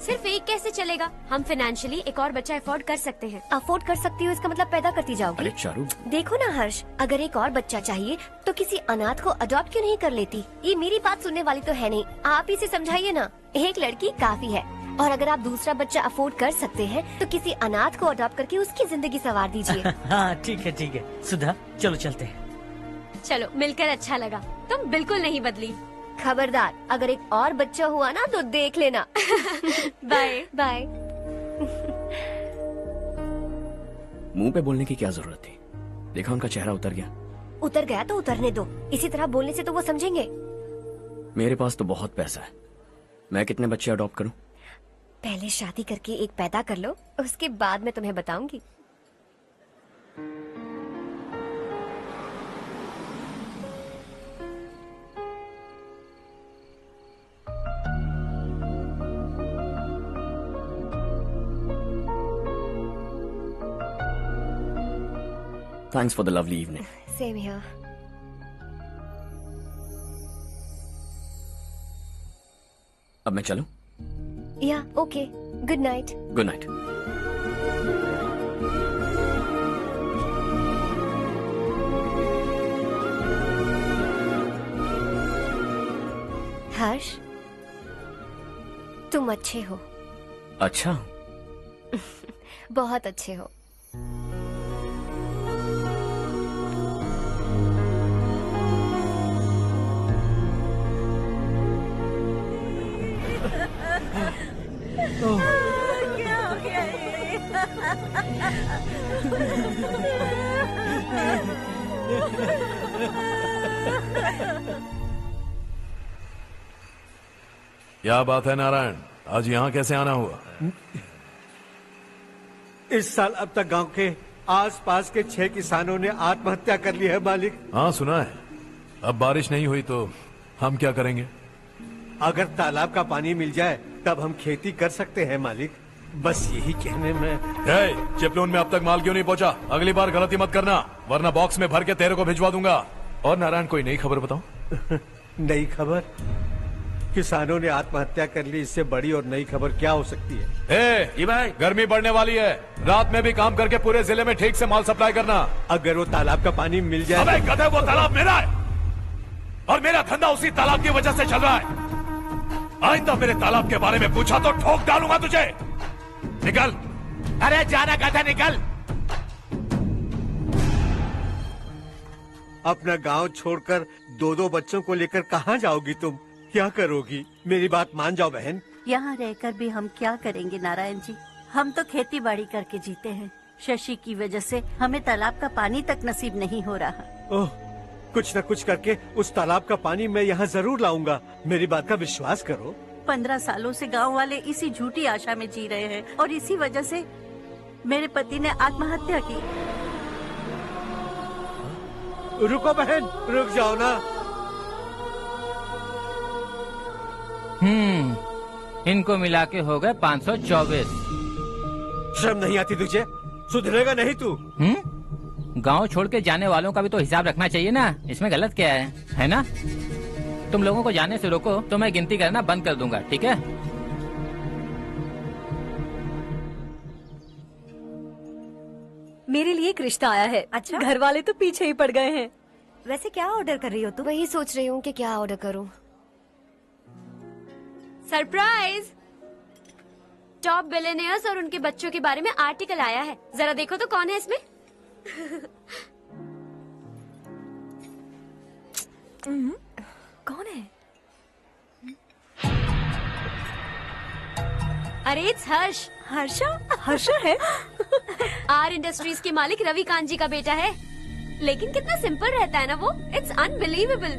सिर्फ एक कैसे चलेगा? हम फाइनेंशियली एक और बच्चा अफोर्ड कर सकते हैं। अफोर्ड कर सकती हो इसका मतलब पैदा करती जाओगी? अरे चारू, देखो ना हर्ष, अगर एक और बच्चा चाहिए तो किसी अनाथ को अडॉप्ट क्यों नहीं कर लेती? ये मेरी बात सुनने वाली तो है नहीं, आप ही से समझाइए ना। एक लड़की काफी है, और अगर आप दूसरा बच्चा अफोर्ड कर सकते हैं तो किसी अनाथ को अडॉप्ट करके उसकी जिंदगी संवार दीजिए। हाँ ठीक है ठीक है। सुधा चलो चलते हैं। चलो, मिलकर अच्छा लगा। तुम बिल्कुल नहीं बदली। खबरदार, अगर एक और बच्चा हुआ ना तो देख लेना। Bye bye. मुंह पे बोलने की क्या जरूरत थी? देखा उनका चेहरा उतर गया। उतर गया तो उतरने दो, इसी तरह बोलने से तो वो समझेंगे। मेरे पास तो बहुत पैसा है, मैं कितने बच्चे अडॉप्ट करूं? पहले शादी करके एक पैदा कर लो, उसके बाद मैं तुम्हें बताऊंगी। Thanks for the lovely evening. Same here. अब मैं चलूं? Yeah, okay. Good night. Good night. हर्ष, तुम अच्छे हो। अच्छा। बहुत अच्छे हो। क्या हो गया ये? क्या बात है नारायण, आज यहाँ कैसे आना हुआ? इस साल अब तक गांव के आसपास के 6 किसानों ने आत्महत्या कर ली है मालिक। हाँ सुना है। अब बारिश नहीं हुई तो हम क्या करेंगे? अगर तालाब का पानी मिल जाए तब हम खेती कर सकते हैं मालिक। बस यही कहने में। चिपलून में अब तक माल क्यों नहीं पहुंचा? अगली बार गलती मत करना, वरना बॉक्स में भर के तेरे को भिजवा दूंगा। और नारायण, कोई नई खबर बताओ। नई खबर? किसानों ने आत्महत्या कर ली, इससे बड़ी और नई खबर क्या हो सकती है? जी भाई, गर्मी बढ़ने वाली है, रात में भी काम करके पूरे जिले में ठीक से माल सप्लाई करना। अगर वो तालाब का पानी मिल जाए। अबे गधे, वो तालाब मेरा है और मेरा धंधा उसी तालाब की वजह से चल रहा है। आइंदा मेरे तालाब के बारे में पूछा तो ठोक डालूंगा तुझे। निकल। अरे जाना गधा, निकल। अपना गांव छोड़कर 2-2 बच्चों को लेकर कहाँ जाओगी तुम? क्या करोगी? मेरी बात मान जाओ बहन। यहाँ रहकर भी हम क्या करेंगे नारायण जी? हम तो खेती बाड़ी करके जीते हैं। शशि की वजह से हमें तालाब का पानी तक नसीब नहीं हो रहा। ओह, कुछ न कुछ करके उस तालाब का पानी मैं यहाँ जरूर लाऊंगा। मेरी बात का विश्वास करो। 15 सालों से गांव वाले इसी झूठी आशा में जी रहे हैं और इसी वजह से मेरे पति ने आत्महत्या की। रुको बहन, रुक जाओ ना। इनको मिला के हो गए 524। शर्म नहीं आती तुझे? सुधरेगा नहीं तू? गांव छोड़ के जाने वालों का भी तो हिसाब रखना चाहिए ना। इसमें गलत क्या है ना? तुम लोगों को जाने से रोको तो मैं गिनती करना बंद कर दूंगा, ठीक है? मेरे लिए एक रिश्ता आया है। अच्छा? घर वाले तो पीछे ही पड़ गए हैं। वैसे क्या ऑर्डर कर रही हो तुम? वही सोच रही हूँ कि क्या ऑर्डर करूँ। सरप्राइज! टॉप बिलियनियर्स और उनके बच्चों के बारे में आर्टिकल आया है। जरा देखो तो कौन है इसमें। कौन है? अरे इट्स हर्ष। हर्षा? हर्षा है? आर इंडस्ट्रीज के मालिक रवि कांत जी का बेटा है। लेकिन कितना सिंपल रहता है ना वो। It's unbelievable.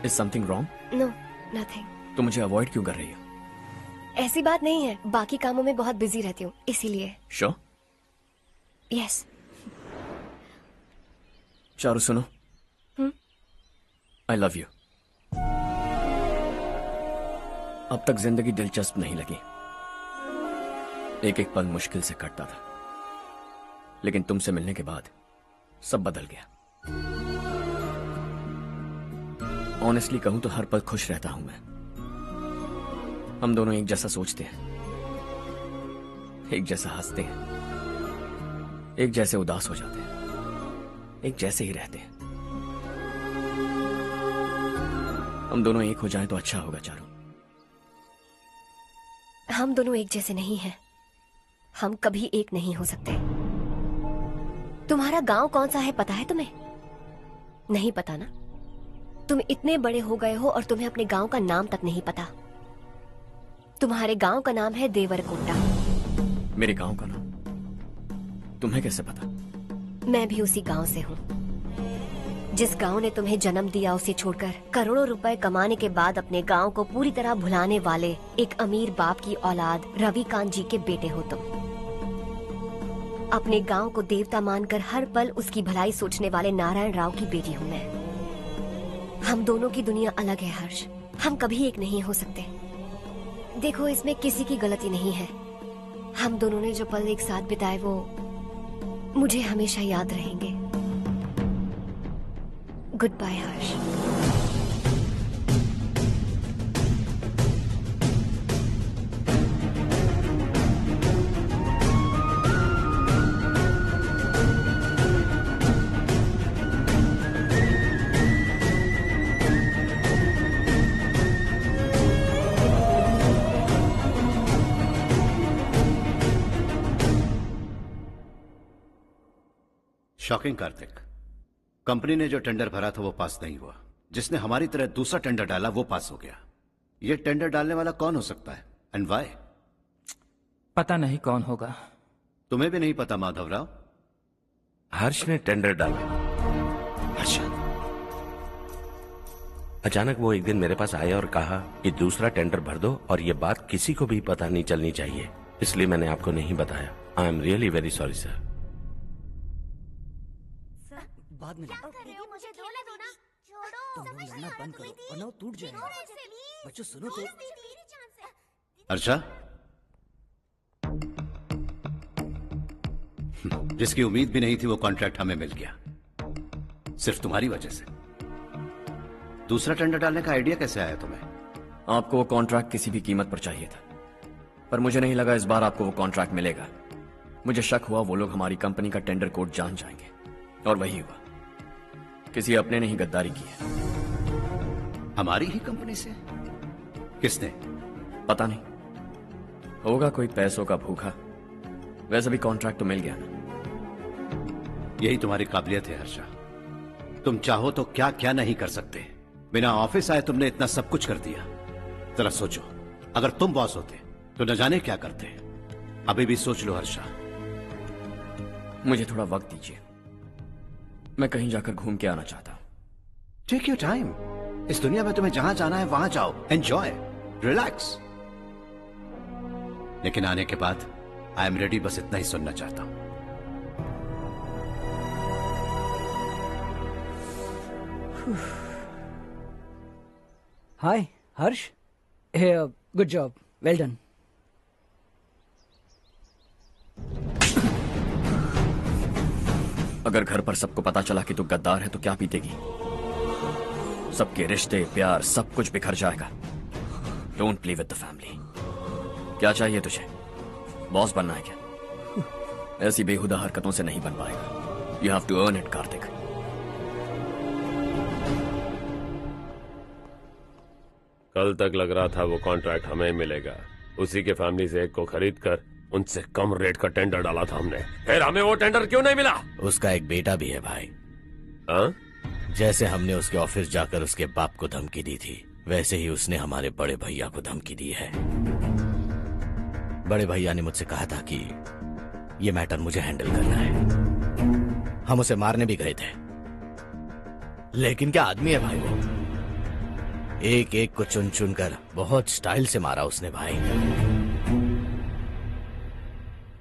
Is something wrong? No, nothing. तो मुझे अवॉइड क्यों कर रही हो? ऐसी बात नहीं है, बाकी कामों में बहुत बिजी रहती हूँ इसीलिए। Sure? Yes. चारू सुनो। I love you. अब तक जिंदगी दिलचस्प नहीं लगी। एक एक पल मुश्किल से कटता था, लेकिन तुमसे मिलने के बाद सब बदल गया। ऑनेस्टली कहूं तो हर पल खुश रहता हूं मैं। हम दोनों एक जैसा सोचते हैं, एक जैसा हंसते हैं, एक जैसे उदास हो जाते हैं, एक जैसे ही रहते हैं। हम दोनों एक हो जाएं तो अच्छा होगा चारू। हम दोनों एक जैसे नहीं हैं। हम कभी एक नहीं हो सकते। तुम्हारा गांव कौन सा है पता है तुम्हें? नहीं पता ना? तुम इतने बड़े हो गए हो और तुम्हें अपने गांव का नाम तक नहीं पता। तुम्हारे गांव का नाम है देवरकोंडा। मेरे गांव का नाम तुम्हें कैसे पता? मैं भी उसी गांव से हूँ। जिस गांव ने तुम्हें जन्म दिया उसे छोड़कर करोड़ों रुपए कमाने के बाद अपने गांव को पूरी तरह भुलाने वाले एक अमीर बाप की औलाद रवि कांत जी के बेटे हो तुम। अपने गांव को देवता मानकर हर पल उसकी भलाई सोचने वाले नारायण राव की बेटी हूँ मैं। हम दोनों की दुनिया अलग है हर्ष, हम कभी एक नहीं हो सकते। देखो, इसमें किसी की गलती नहीं है। हम दोनों ने जो पल एक साथ बिताए वो मुझे हमेशा याद रहेंगे। गुड बाय हर्ष। शॉकिंग कार्तिक, कंपनी ने जो टेंडर भरा था वो पास नहीं हुआ। जिसने हमारी तरह दूसरा टेंडर डाला वो पास हो गया। ये टेंडर डालने वाला कौन हो सकता है एंड व्हाई? पता नहीं कौन होगा। तुम्हें भी नहीं पता माधवराव? हर्ष ने टेंडर डाला। हर्ष अचानक वो एक दिन मेरे पास आया और कहा कि दूसरा टेंडर भर दो और ये बात किसी को भी पता नहीं चलनी चाहिए, इसलिए मैंने आपको नहीं बताया। I am really very sorry sir. बाद में मुझे धोने दो ना। तुम लोग लड़ना बंद करो वरना वो टूट जाएगा। बच्चों सुनो तो। अर्षा, जिसकी उम्मीद भी नहीं थी वो कॉन्ट्रैक्ट हमें मिल गया, सिर्फ तुम्हारी वजह से। दूसरा टेंडर डालने का आइडिया कैसे आया तुम्हें? आपको वो कॉन्ट्रैक्ट किसी भी कीमत पर चाहिए था, पर मुझे नहीं लगा इस बार आपको वो कॉन्ट्रैक्ट मिलेगा। मुझे शक हुआ वो लोग हमारी कंपनी का टेंडर कोड जान जाएंगे, और वही हुआ। किसी अपने ने ही गद्दारी की है। हमारी ही कंपनी से? किसने? पता नहीं, होगा कोई पैसों का भूखा। वैसे भी कॉन्ट्रैक्ट तो मिल गया ना। यही तुम्हारी काबिलियत है हर्षा, तुम चाहो तो क्या क्या नहीं कर सकते। बिना ऑफिस आए तुमने इतना सब कुछ कर दिया। जरा सोचो, अगर तुम बॉस होते तो न जाने क्या करते। अभी भी सोच लो हर्षा। मुझे थोड़ा वक्त दीजिए, मैं कहीं जाकर घूम के आना चाहता हूं। Take your time. इस दुनिया में तुम्हें जहां जाना है वहां जाओ, एंजॉय, रिलैक्स। लेकिन आने के बाद आई एम रेडी, बस इतना ही सुनना चाहता हूं। हाय हर्ष, गुड जॉब, वेल डन। अगर घर पर सबको पता चला कि तू गद्दार है तो क्या पीतेगी? सबके रिश्ते, प्यार, सब कुछ बिखर जाएगा। Don't play with the family. क्या चाहिए तुझे? बॉस बनना है क्या? ऐसी बेहुदा हरकतों से नहीं बन पाएगा। You have to earn it Kartik. कल तक लग रहा था वो कॉन्ट्रैक्ट हमें मिलेगा। उसी के फैमिली से एक को खरीद कर उनसे कम रेट का टेंडर डाला था हमने, फिर हमें वो टेंडर क्यों नहीं मिला? उसका एक बेटा भी है भाई। हाँ? जैसे हमने उसके ऑफिस जाकर उसके बाप को धमकी दी थी, वैसे ही उसने हमारे बड़े भैया को धमकी दी है। बड़े भैया ने मुझसे कहा था कि ये मैटर मुझे हैंडल करना है। हम उसे मारने भी गए थे, लेकिन क्या आदमी है भाई वो। एक एक को चुन चुन कर बहुत स्टाइल से मारा उसने भाई,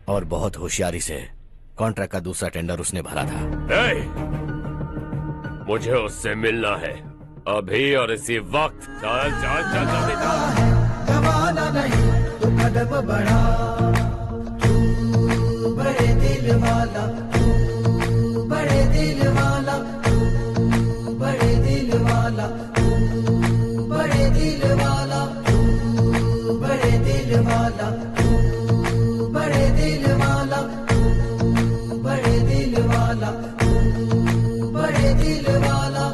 और बहुत होशियारी से कॉन्ट्रैक्ट का दूसरा टेंडर उसने भरा था। मुझे उससे मिलना है अभी और इसी वक्त। चल चल चल जल्दी चल। जमाना नहीं तो कदम बढ़ा, तू बड़े दिल वाला, तू बड़े दिल वाला, तू बड़े दिल वाला, तू बड़े दिल वाला, तू बड़े दिल वाला, तू बड़े दिल वाला, तू बड़े दिल वाला, तू बड़े दिल वाला।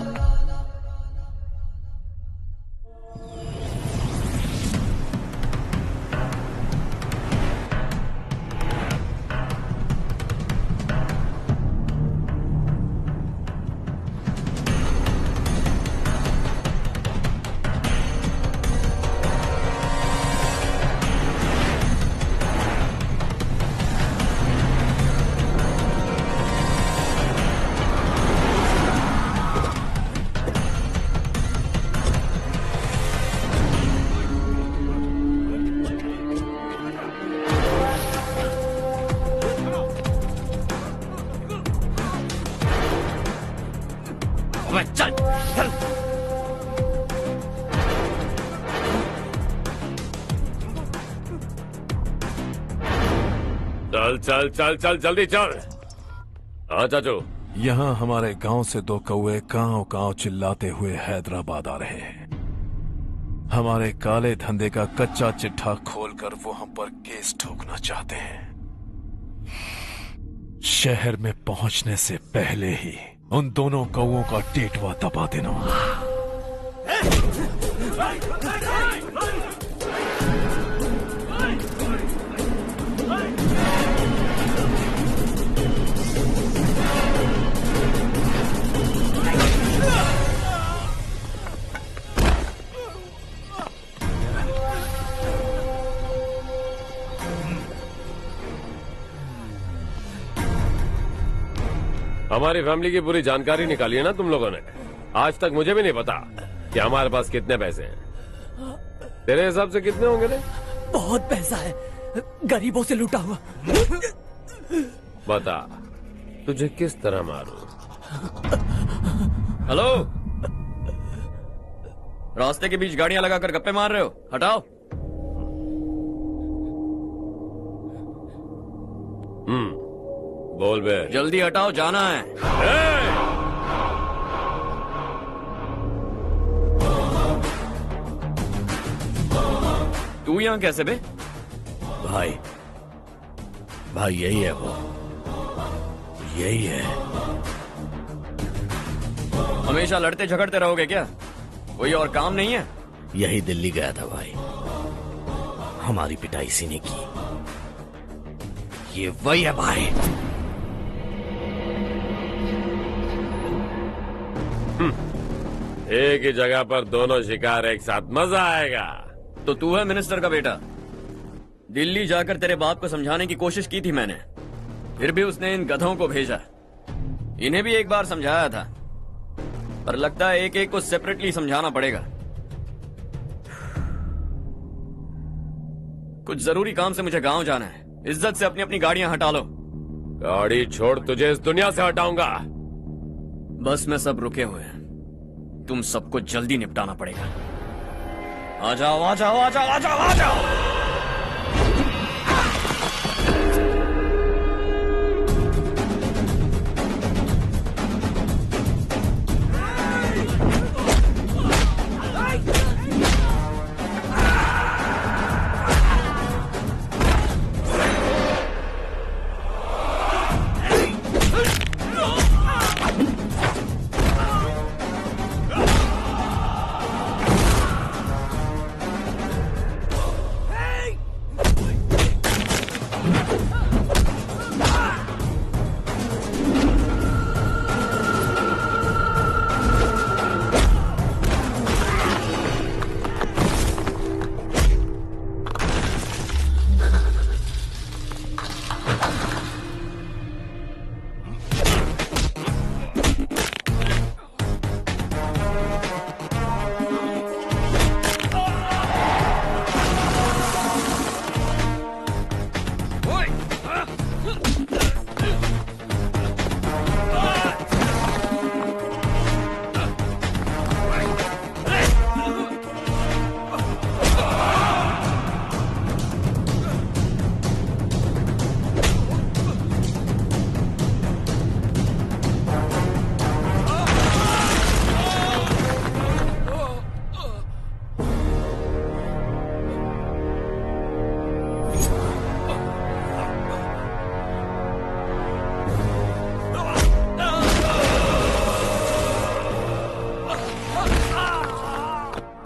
अबे चल चल। चल चल चल चल जल्दी चल। हाँ चाचू। यहाँ हमारे गांव से 2 कौवे कांव कांव चिल्लाते हुए हैदराबाद आ रहे हैं। हमारे काले धंधे का कच्चा चिट्ठा खोलकर वो हम पर केस ठोकना चाहते हैं। शहर में पहुंचने से पहले ही उन दोनों कौवों का टेटवा दबा देना। हमारी फैमिली की पूरी जानकारी निकाली है ना तुम लोगों ने। आज तक मुझे भी नहीं पता कि हमारे पास कितने पैसे हैं। तेरे हिसाब से कितने होंगे रे? बहुत पैसा है, गरीबों से लूटा हुआ। बता तुझे किस तरह मारूं? हेलो, रास्ते के बीच गाड़ियां लगाकर गप्पे मार रहे हो? हटाओ। बोल बे। जल्दी हटाओ, जाना है। तू यहाँ कैसे बे? भाई भाई यही है वो, यही है। हमेशा लड़ते झगड़ते रहोगे क्या? कोई और काम नहीं है? यही दिल्ली गया था भाई, हमारी पिटाई इसी ने की। ये वही है भाई। एक ही जगह पर दोनों शिकार एक साथ, मजा आएगा। तो तू है मिनिस्टर का बेटा। दिल्ली जाकर तेरे बाप को समझाने की कोशिश की थी मैंने, फिर भी उसने इन गधों को भेजा। इन्हें भी एक बार समझाया था, पर लगता है एक एक को सेपरेटली समझाना पड़ेगा। कुछ जरूरी काम से मुझे गांव जाना है। इज्जत से अपनी अपनी गाड़ियां हटा लो। गाड़ी छोड़, तुझे इस दुनिया से हटाऊंगा। बस में सब रुके हुए हैं, तुम सबको जल्दी निपटाना पड़ेगा। आ जाओ आ जाओ आ जाओ आ जाओ आ जाओ।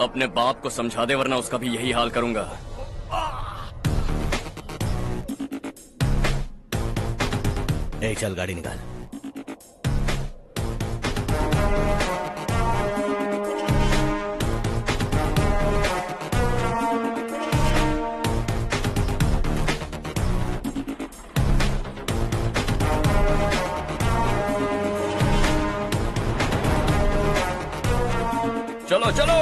अपने बाप को समझा दे, वरना उसका भी यही हाल करूंगा। ए, चल गाड़ी निकाल। चलो चलो।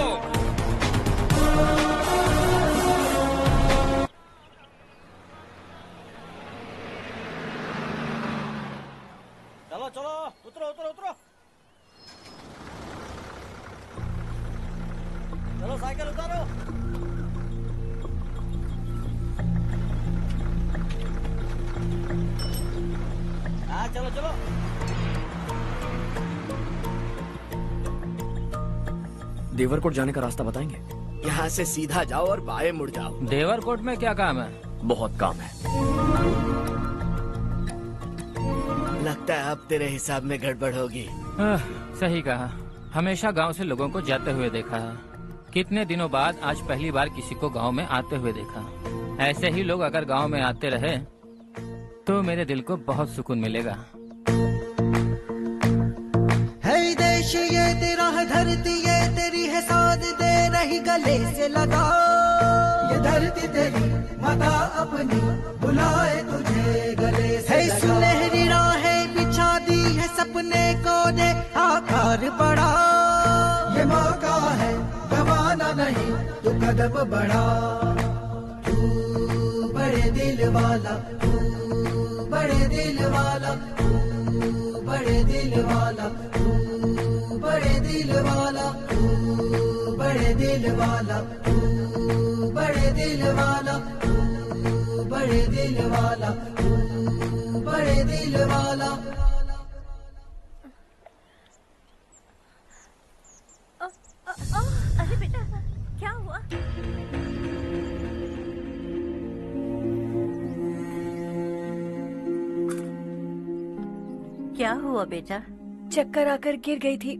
चलो चलो, उतरो उतरो उतरो। चलो साइकिल उतारो। हाँ चलो चलो। देवरकोट जाने का रास्ता बताएंगे? यहाँ से सीधा जाओ और बाएं मुड़ जाओ। देवरकोट में क्या काम है? बहुत काम है। लगता है अब तेरे हिसाब में गड़बड़ होगी। सही कहा। हमेशा गांव से लोगों को जाते हुए देखा है। कितने दिनों बाद आज पहली बार किसी को गांव में आते हुए देखा। ऐसे ही लोग अगर गांव में आते रहे तो मेरे दिल को बहुत सुकून मिलेगा। है देश ये तेरा है, धरती ये तेरी है, साथ दे रही गले से लगा। ये धरती तेरी माता अपनी बुलाए तुझे गले से लगा। सुनहरी राहें बिछा दी है, सपने को दे आकार बड़ा। ये मौका है गवाना नहीं, तू कदम बढ़ा। तू बड़े दिल वाला, तू बड़े दिल वाला, तू बड़े दिल वाला, तू बड़े दिल वाला, तू बड़े दिल वाला, तू बड़े दिल वाला, तू बड़े दिल वाला, तू बड़े दिल वाला। अरे बेटा क्या हुआ? क्या हुआ बेटा? चक्कर आकर गिर गई थी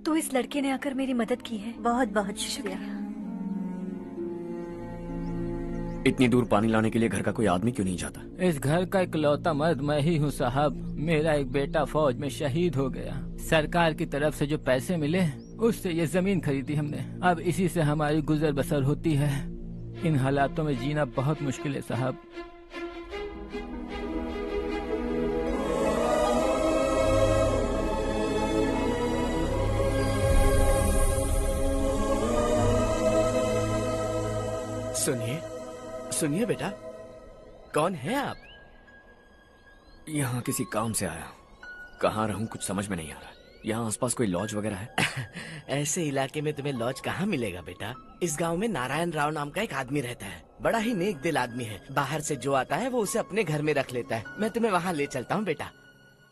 तो इस लड़के ने आकर मेरी मदद की है। बहुत बहुत शुक्रिया। इतनी दूर पानी लाने के लिए घर का कोई आदमी क्यों नहीं जाता? इस घर का इकलौता मर्द मैं ही हूँ साहब। मेरा एक बेटा फौज में शहीद हो गया। सरकार की तरफ से जो पैसे मिले उससे ये जमीन खरीदी हमने। अब इसी से हमारी गुजर बसर होती है। इन हालातों में जीना बहुत मुश्किल है साहब। सुनिए सुनिए बेटा, कौन है आप? यहाँ किसी काम से आया। कहाँ रहूं कुछ समझ में नहीं आ रहा। यहाँ आसपास कोई लॉज वगैरह है? ऐसे इलाके में तुम्हें लॉज कहाँ मिलेगा बेटा। इस गांव में नारायण राव नाम का एक आदमी रहता है। बड़ा ही नेक दिल आदमी है। बाहर से जो आता है वो उसे अपने घर में रख लेता है। मैं तुम्हें वहाँ ले चलता हूँ बेटा।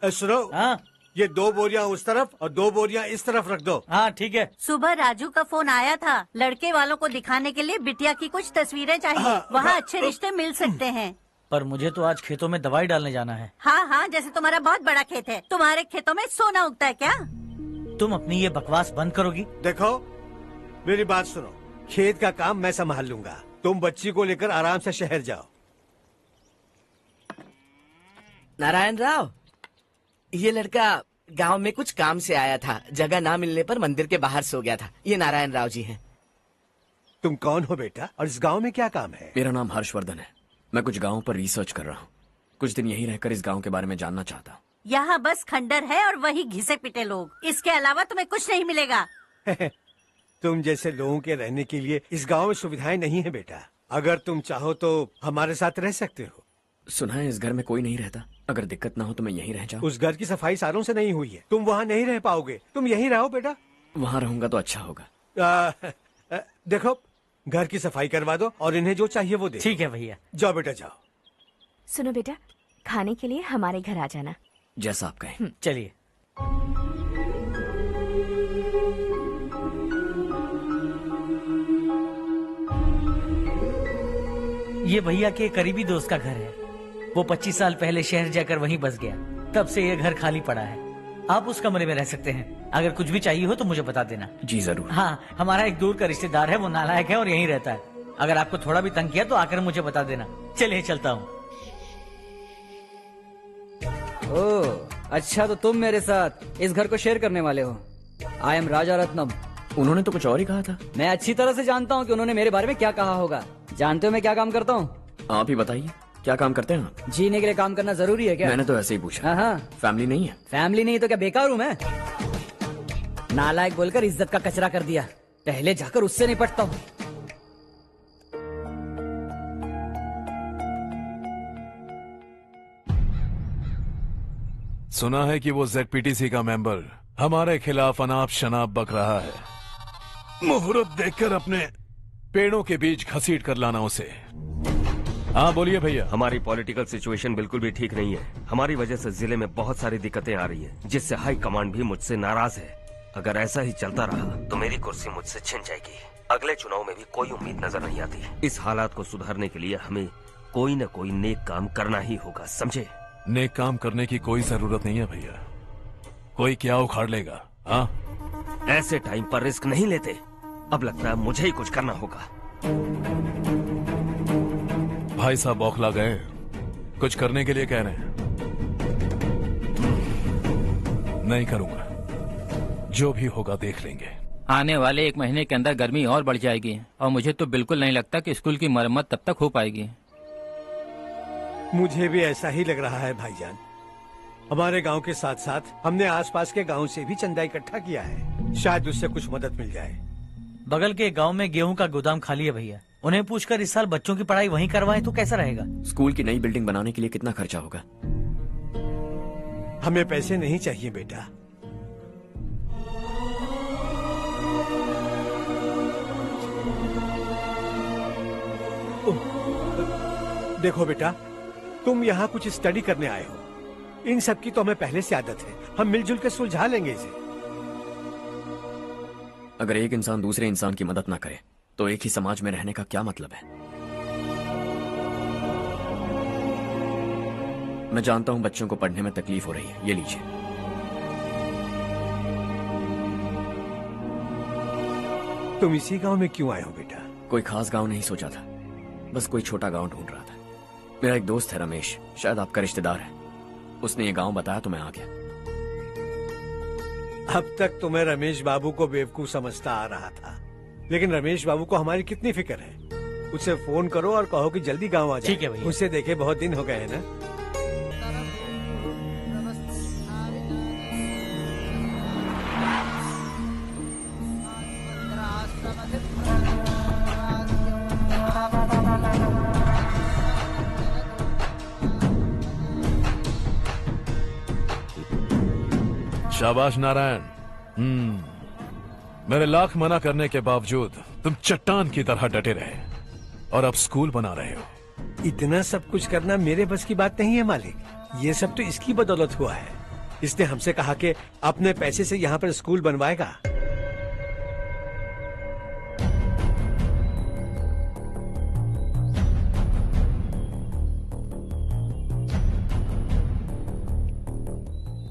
सुनो, ये 2 बोरियां उस तरफ और 2 बोरियां इस तरफ रख दो। हाँ ठीक है। सुबह राजू का फोन आया था। लड़के वालों को दिखाने के लिए बिटिया की कुछ तस्वीरें चाहिए। वहाँ अच्छे रिश्ते मिल सकते हैं। पर मुझे तो आज खेतों में दवाई डालने जाना है। हाँ हाँ, जैसे तुम्हारा बहुत बड़ा खेत है। तुम्हारे खेतों में सोना उगता है क्या? तुम अपनी ये बकवास बंद करोगी? देखो मेरी बात सुनो, खेत का काम मैं संभाल लूंगा। तुम बच्ची को लेकर आराम से शहर जाओ। नारायण राव, ये लड़का गांव में कुछ काम से आया था। जगह ना मिलने पर मंदिर के बाहर सो गया था। ये नारायण राव जी हैं। तुम कौन हो बेटा और इस गांव में क्या काम है? मेरा नाम हर्षवर्धन है। मैं कुछ गाँव पर रिसर्च कर रहा हूँ। कुछ दिन यहीं रहकर इस गाँव के बारे में जानना चाहता हूँ। यहाँ बस खंडर है और वही घिसे पिटे लोग। इसके अलावा तुम्हें कुछ नहीं मिलेगा। तुम जैसे लोगों के रहने के लिए इस गांव में सुविधाएं नहीं है बेटा। अगर तुम चाहो तो हमारे साथ रह सकते हो। सुना है इस घर में कोई नहीं रहता। अगर दिक्कत ना हो तो मैं यहीं रह जाऊँ। उस घर की सफाई सालों से नहीं हुई है। तुम वहाँ नहीं रह पाओगे। तुम यहीं रहो बेटा। वहाँ रहूंगा तो अच्छा होगा। देखो, घर की सफाई करवा दो और इन्हें जो चाहिए वो दे। ठीक है भैया। जाओ बेटा जाओ। सुनो बेटा, खाने के लिए हमारे घर आ जाना। जैसा आप कहें। चलिए। ये भैया के करीबी दोस्त का घर है। वो 25 साल पहले शहर जाकर वहीं बस गया। तब से ये घर खाली पड़ा है। आप उस कमरे में रह सकते हैं। अगर कुछ भी चाहिए हो तो मुझे बता देना। जी जरूर। हाँ, हमारा एक दूर का रिश्तेदार है। वो नालायक है और यहीं रहता है। अगर आपको थोड़ा भी तंग किया तो आकर मुझे बता देना। चलिए चलता हूँ। ओह, अच्छा तो तुम मेरे साथ इस घर को शेयर करने वाले हो। आई एम राजा रत्नम। उन्होंने तो कुछ और ही कहा था। मैं अच्छी तरह से जानता हूँ कि उन्होंने मेरे बारे में क्या कहा होगा। जानते हो मैं क्या काम करता हूँ? आप ही बताइए, क्या काम करते हैं आप? जीने के लिए काम करना जरूरी है क्या? मैंने तो ऐसे ही पूछा। हाँ। फैमिली नहीं है? फैमिली नहीं तो क्या बेकार हूँ मैं? नालायक बोलकर इज्जत का कचरा कर दिया। पहले जाकर उससे निपटता हूँ। सुना है कि वो ZPTC का मेंबर हमारे खिलाफ अनाप शनाप बक रहा है। मुहूर्त देखकर अपने पेड़ों के बीच घसीट कर लाना उसे। हाँ बोलिए भैया। हमारी पॉलिटिकल सिचुएशन बिल्कुल भी ठीक नहीं है। हमारी वजह से जिले में बहुत सारी दिक्कतें आ रही है, जिससे हाई कमांड भी मुझसे नाराज है। अगर ऐसा ही चलता रहा तो मेरी कुर्सी मुझसे छिन जाएगी। अगले चुनाव में भी कोई उम्मीद नजर नहीं आती। इस हालात को सुधारने के लिए हमें कोई न कोई नेक काम करना ही होगा, समझे? नेक काम करने की कोई जरूरत नहीं है भैया। कोई क्या उखाड़ लेगा? हाँ, ऐसे टाइम पर रिस्क नहीं लेते। अब लगता है मुझे ही कुछ करना होगा। भाई साहब बौखला गए, कुछ करने के लिए कह रहे हैं। नहीं करूंगा, जो भी होगा देख लेंगे। आने वाले 1 महीने के अंदर गर्मी और बढ़ जाएगी और मुझे तो बिल्कुल नहीं लगता कि स्कूल की मरम्मत तब तक हो पाएगी। मुझे भी ऐसा ही लग रहा है भाईजान। हमारे गांव के साथ साथ हमने आसपास के गांव से भी चंदा इकट्ठा किया है, शायद उससे कुछ मदद मिल जाए। बगल के गांव में गेहूं का गोदाम खाली है भैया, उन्हें पूछकर इस साल बच्चों की पढ़ाई वहीं करवाएं तो कैसा रहेगा? स्कूल की नई बिल्डिंग बनाने के लिए कितना खर्चा होगा? हमें पैसे नहीं चाहिए बेटा। देखो बेटा, तुम यहाँ कुछ स्टडी करने आए हो। इन सब की तो हमें पहले से आदत है, हम मिलजुल के सुलझा लेंगे इसे। अगर एक इंसान दूसरे इंसान की मदद ना करे तो एक ही समाज में रहने का क्या मतलब है? मैं जानता हूं बच्चों को पढ़ने में तकलीफ हो रही है, ये लीजिए। तुम इसी गांव में क्यों आए हो बेटा? कोई खास गांव नहीं सोचा था, बस कोई छोटा गांव ढूंढ रहा था। मेरा एक दोस्त है रमेश, शायद आपका रिश्तेदार है, उसने ये गांव बताया तो मैं आ गया। अब तक तो मैं रमेश बाबू को बेवकूफ समझता आ रहा था, लेकिन रमेश बाबू को हमारी कितनी फिक्र है। उसे फोन करो और कहो कि जल्दी गांव आ जाए। ठीक है भैया। उसे देखे बहुत दिन हो गए हैं ना। शाबाश नारायण। मेरे लाख मना करने के बावजूद तुम चट्टान की तरह डटे रहे और अब स्कूल बना रहे हो। इतना सब कुछ करना मेरे बस की बात नहीं है मालिक, ये सब तो इसकी बदौलत हुआ है। इसने हमसे कहा कि अपने पैसे से यहाँ पर स्कूल बनवाएगा।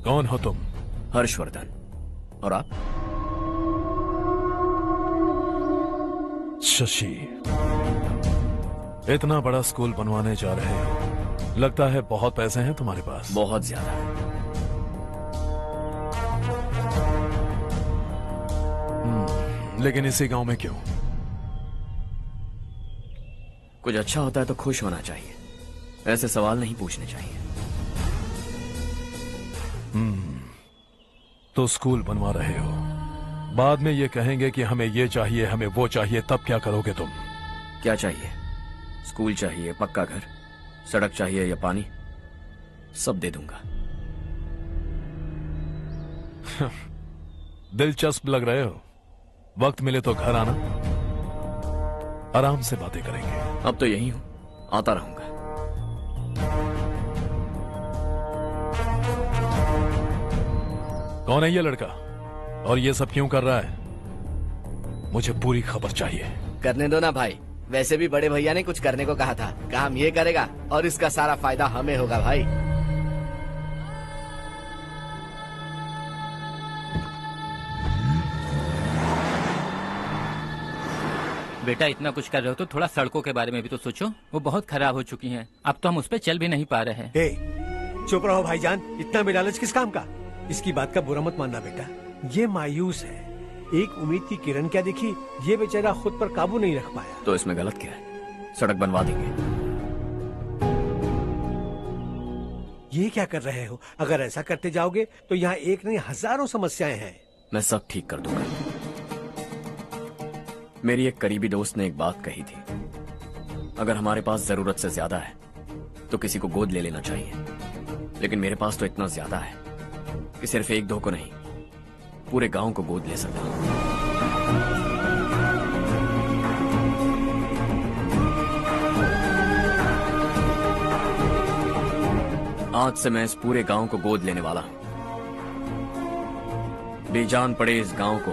कौन हो तुम? हर्षवर्धन। और आप? शशि। इतना बड़ा स्कूल बनवाने जा रहे हो, लगता है बहुत पैसे हैं तुम्हारे पास। बहुत ज्यादा। लेकिन इसी गांव में क्यों? कुछ अच्छा होता है तो खुश होना चाहिए, ऐसे सवाल नहीं पूछने चाहिए। तो स्कूल बनवा रहे हो, बाद में ये कहेंगे कि हमें ये चाहिए, हमें वो चाहिए, तब क्या करोगे तुम? क्या चाहिए? स्कूल चाहिए, पक्का घर, सड़क चाहिए या पानी, सब दे दूंगा। दिलचस्प लग रहे हो। वक्त मिले तो घर आना, आराम से बातें करेंगे। अब तो यही हूं, आता रहूंगा। कौन है ये लड़का और ये सब क्यों कर रहा है? मुझे पूरी खबर चाहिए। करने दो ना भाई, वैसे भी बड़े भैया ने कुछ करने को कहा था, काम ये करेगा और इसका सारा फायदा हमें होगा भाई। बेटा इतना कुछ कर रहे हो तो थोड़ा सड़कों के बारे में भी तो सोचो, वो बहुत खराब हो चुकी हैं। अब तो हम उस पर चल भी नहीं पा रहे हैं। चुप रहो भाईजान, इतना बेलालच किस काम का? इसकी बात का बुरा मत मानना बेटा, ये मायूस है। एक उम्मीद की किरण क्या दिखी, ये बेचारा खुद पर काबू नहीं रख पाया। तो इसमें गलत क्या है? सड़क बनवा देंगे। ये क्या कर रहे हो? अगर ऐसा करते जाओगे तो यहाँ एक नहीं हजारों समस्याएं हैं। मैं सब ठीक कर दूंगा। मेरी एक करीबी दोस्त ने एक बात कही थी, अगर हमारे पास जरूरत से ज्यादा है तो किसी को गोद ले लेना चाहिए, लेकिन मेरे पास तो इतना ज्यादा है कि सिर्फ 1-2 को नहीं, पूरे गांव को गोद ले सकता हूं। आज से मैं इस पूरे गांव को गोद लेने वाला हूं। बेजान पड़े इस गांव को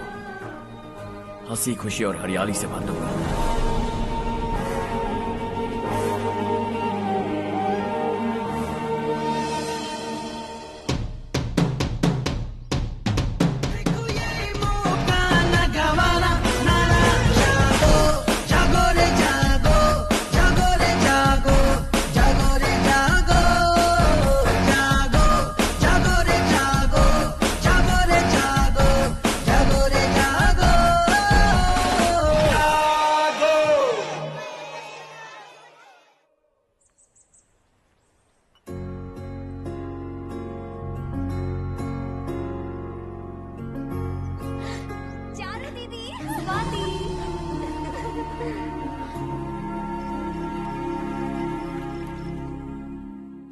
हंसी खुशी और हरियाली से भर दूंगा।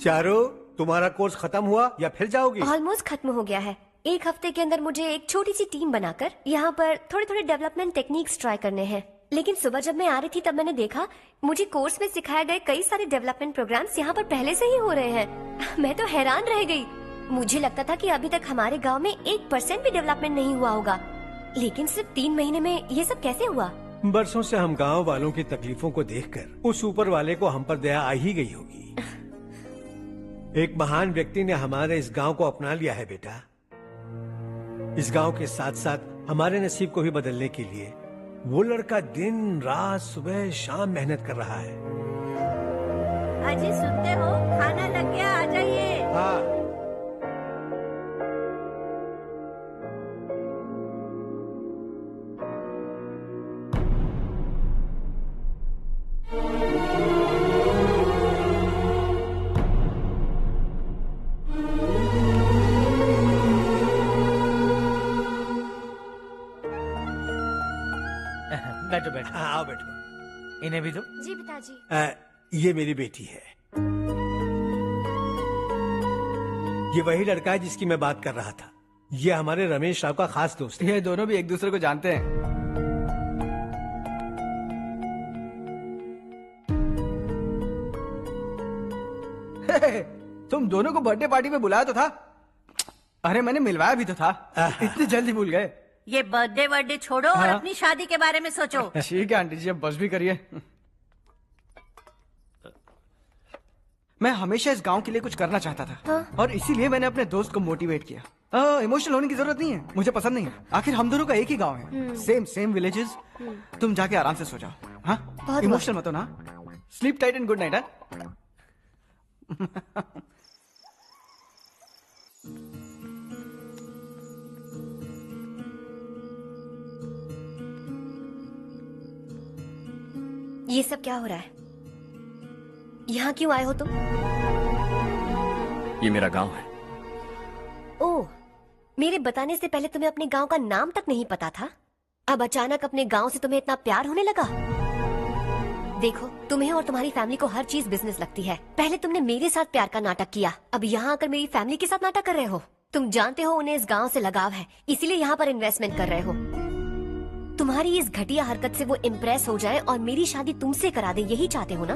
चारू, तुम्हारा कोर्स खत्म हुआ या फिर जाओगी? ऑलमोस्ट खत्म हो गया है। एक हफ्ते के अंदर मुझे एक छोटी सी टीम बनाकर यहाँ पर थोड़े थोड़े डेवलपमेंट टेक्निक्स ट्राई करने हैं। लेकिन सुबह जब मैं आ रही थी तब मैंने देखा मुझे कोर्स में सिखाए गए कई सारे डेवलपमेंट प्रोग्राम्स यहाँ पर पहले से ही हो रहे हैं। मैं तो हैरान रह गई। मुझे लगता था कि अभी तक हमारे गाँव में 1% भी डेवलपमेंट नहीं हुआ होगा, लेकिन सिर्फ 3 महीने में ये सब कैसे हुआ? बरसों से हम गांव वालों की तकलीफों को देखकर उस ऊपर वाले को हम पर दया आ ही गई होगी। एक महान व्यक्ति ने हमारे इस गांव को अपना लिया है बेटा। इस गांव के साथ साथ हमारे नसीब को भी बदलने के लिए वो लड़का दिन रात सुबह शाम मेहनत कर रहा है। अजी सुनते हो, खाना लग गया, आ जाइए। हाँ। बैठो बैठो। आओ बैठो। इन्हें भी दो। जी पिताजी। ये मेरी बेटी है। ये वही लड़का है जिसकी मैं बात कर रहा था। ये हमारे रमेश राव का खास दोस्त है। ये दोनों भी एक दूसरे को जानते हैं। तुम दोनों को बर्थडे पार्टी में बुलाया तो था। अरे मैंने मिलवाया भी तो था। इतनी जल्दी भूल गए। ये बर्थडे छोड़ो और हाँ? अपनी शादी के बारे में सोचो। ठीक है आंटी जी, अब बस भी करिए। मैं हमेशा इस गांव के लिए कुछ करना चाहता था। हाँ? और इसीलिए मैंने अपने दोस्त को मोटिवेट किया। इमोशनल होने की जरूरत नहीं है, मुझे पसंद नहीं है। आखिर हम दोनों का एक ही गांव है, सेम विलेजेस। तुम जाके आराम से सो जाओ। हाँ, इमोशनल मत हो ना। Sleep tight and good night. ये सब क्या हो रहा है? यहाँ क्यों आए हो तुम? ये मेरा गांव है। ओह, मेरे बताने से पहले तुम्हें अपने गांव का नाम तक नहीं पता था? अब अचानक अपने गांव से तुम्हें इतना प्यार होने लगा? देखो, तुम्हें और तुम्हारी फैमिली को हर चीज बिजनेस लगती है। पहले तुमने मेरे साथ प्यार का नाटक किया, अब यहाँ आकर मेरी फैमिली के साथ नाटक कर रहे हो। तुम जानते हो उन्हें इस गांव से लगाव है, इसीलिए यहाँ पर इन्वेस्टमेंट कर रहे हो। तुम्हारी इस घटिया हरकत से वो इम्प्रेस हो जाए और मेरी शादी तुमसे करा दे, यही चाहते हो ना?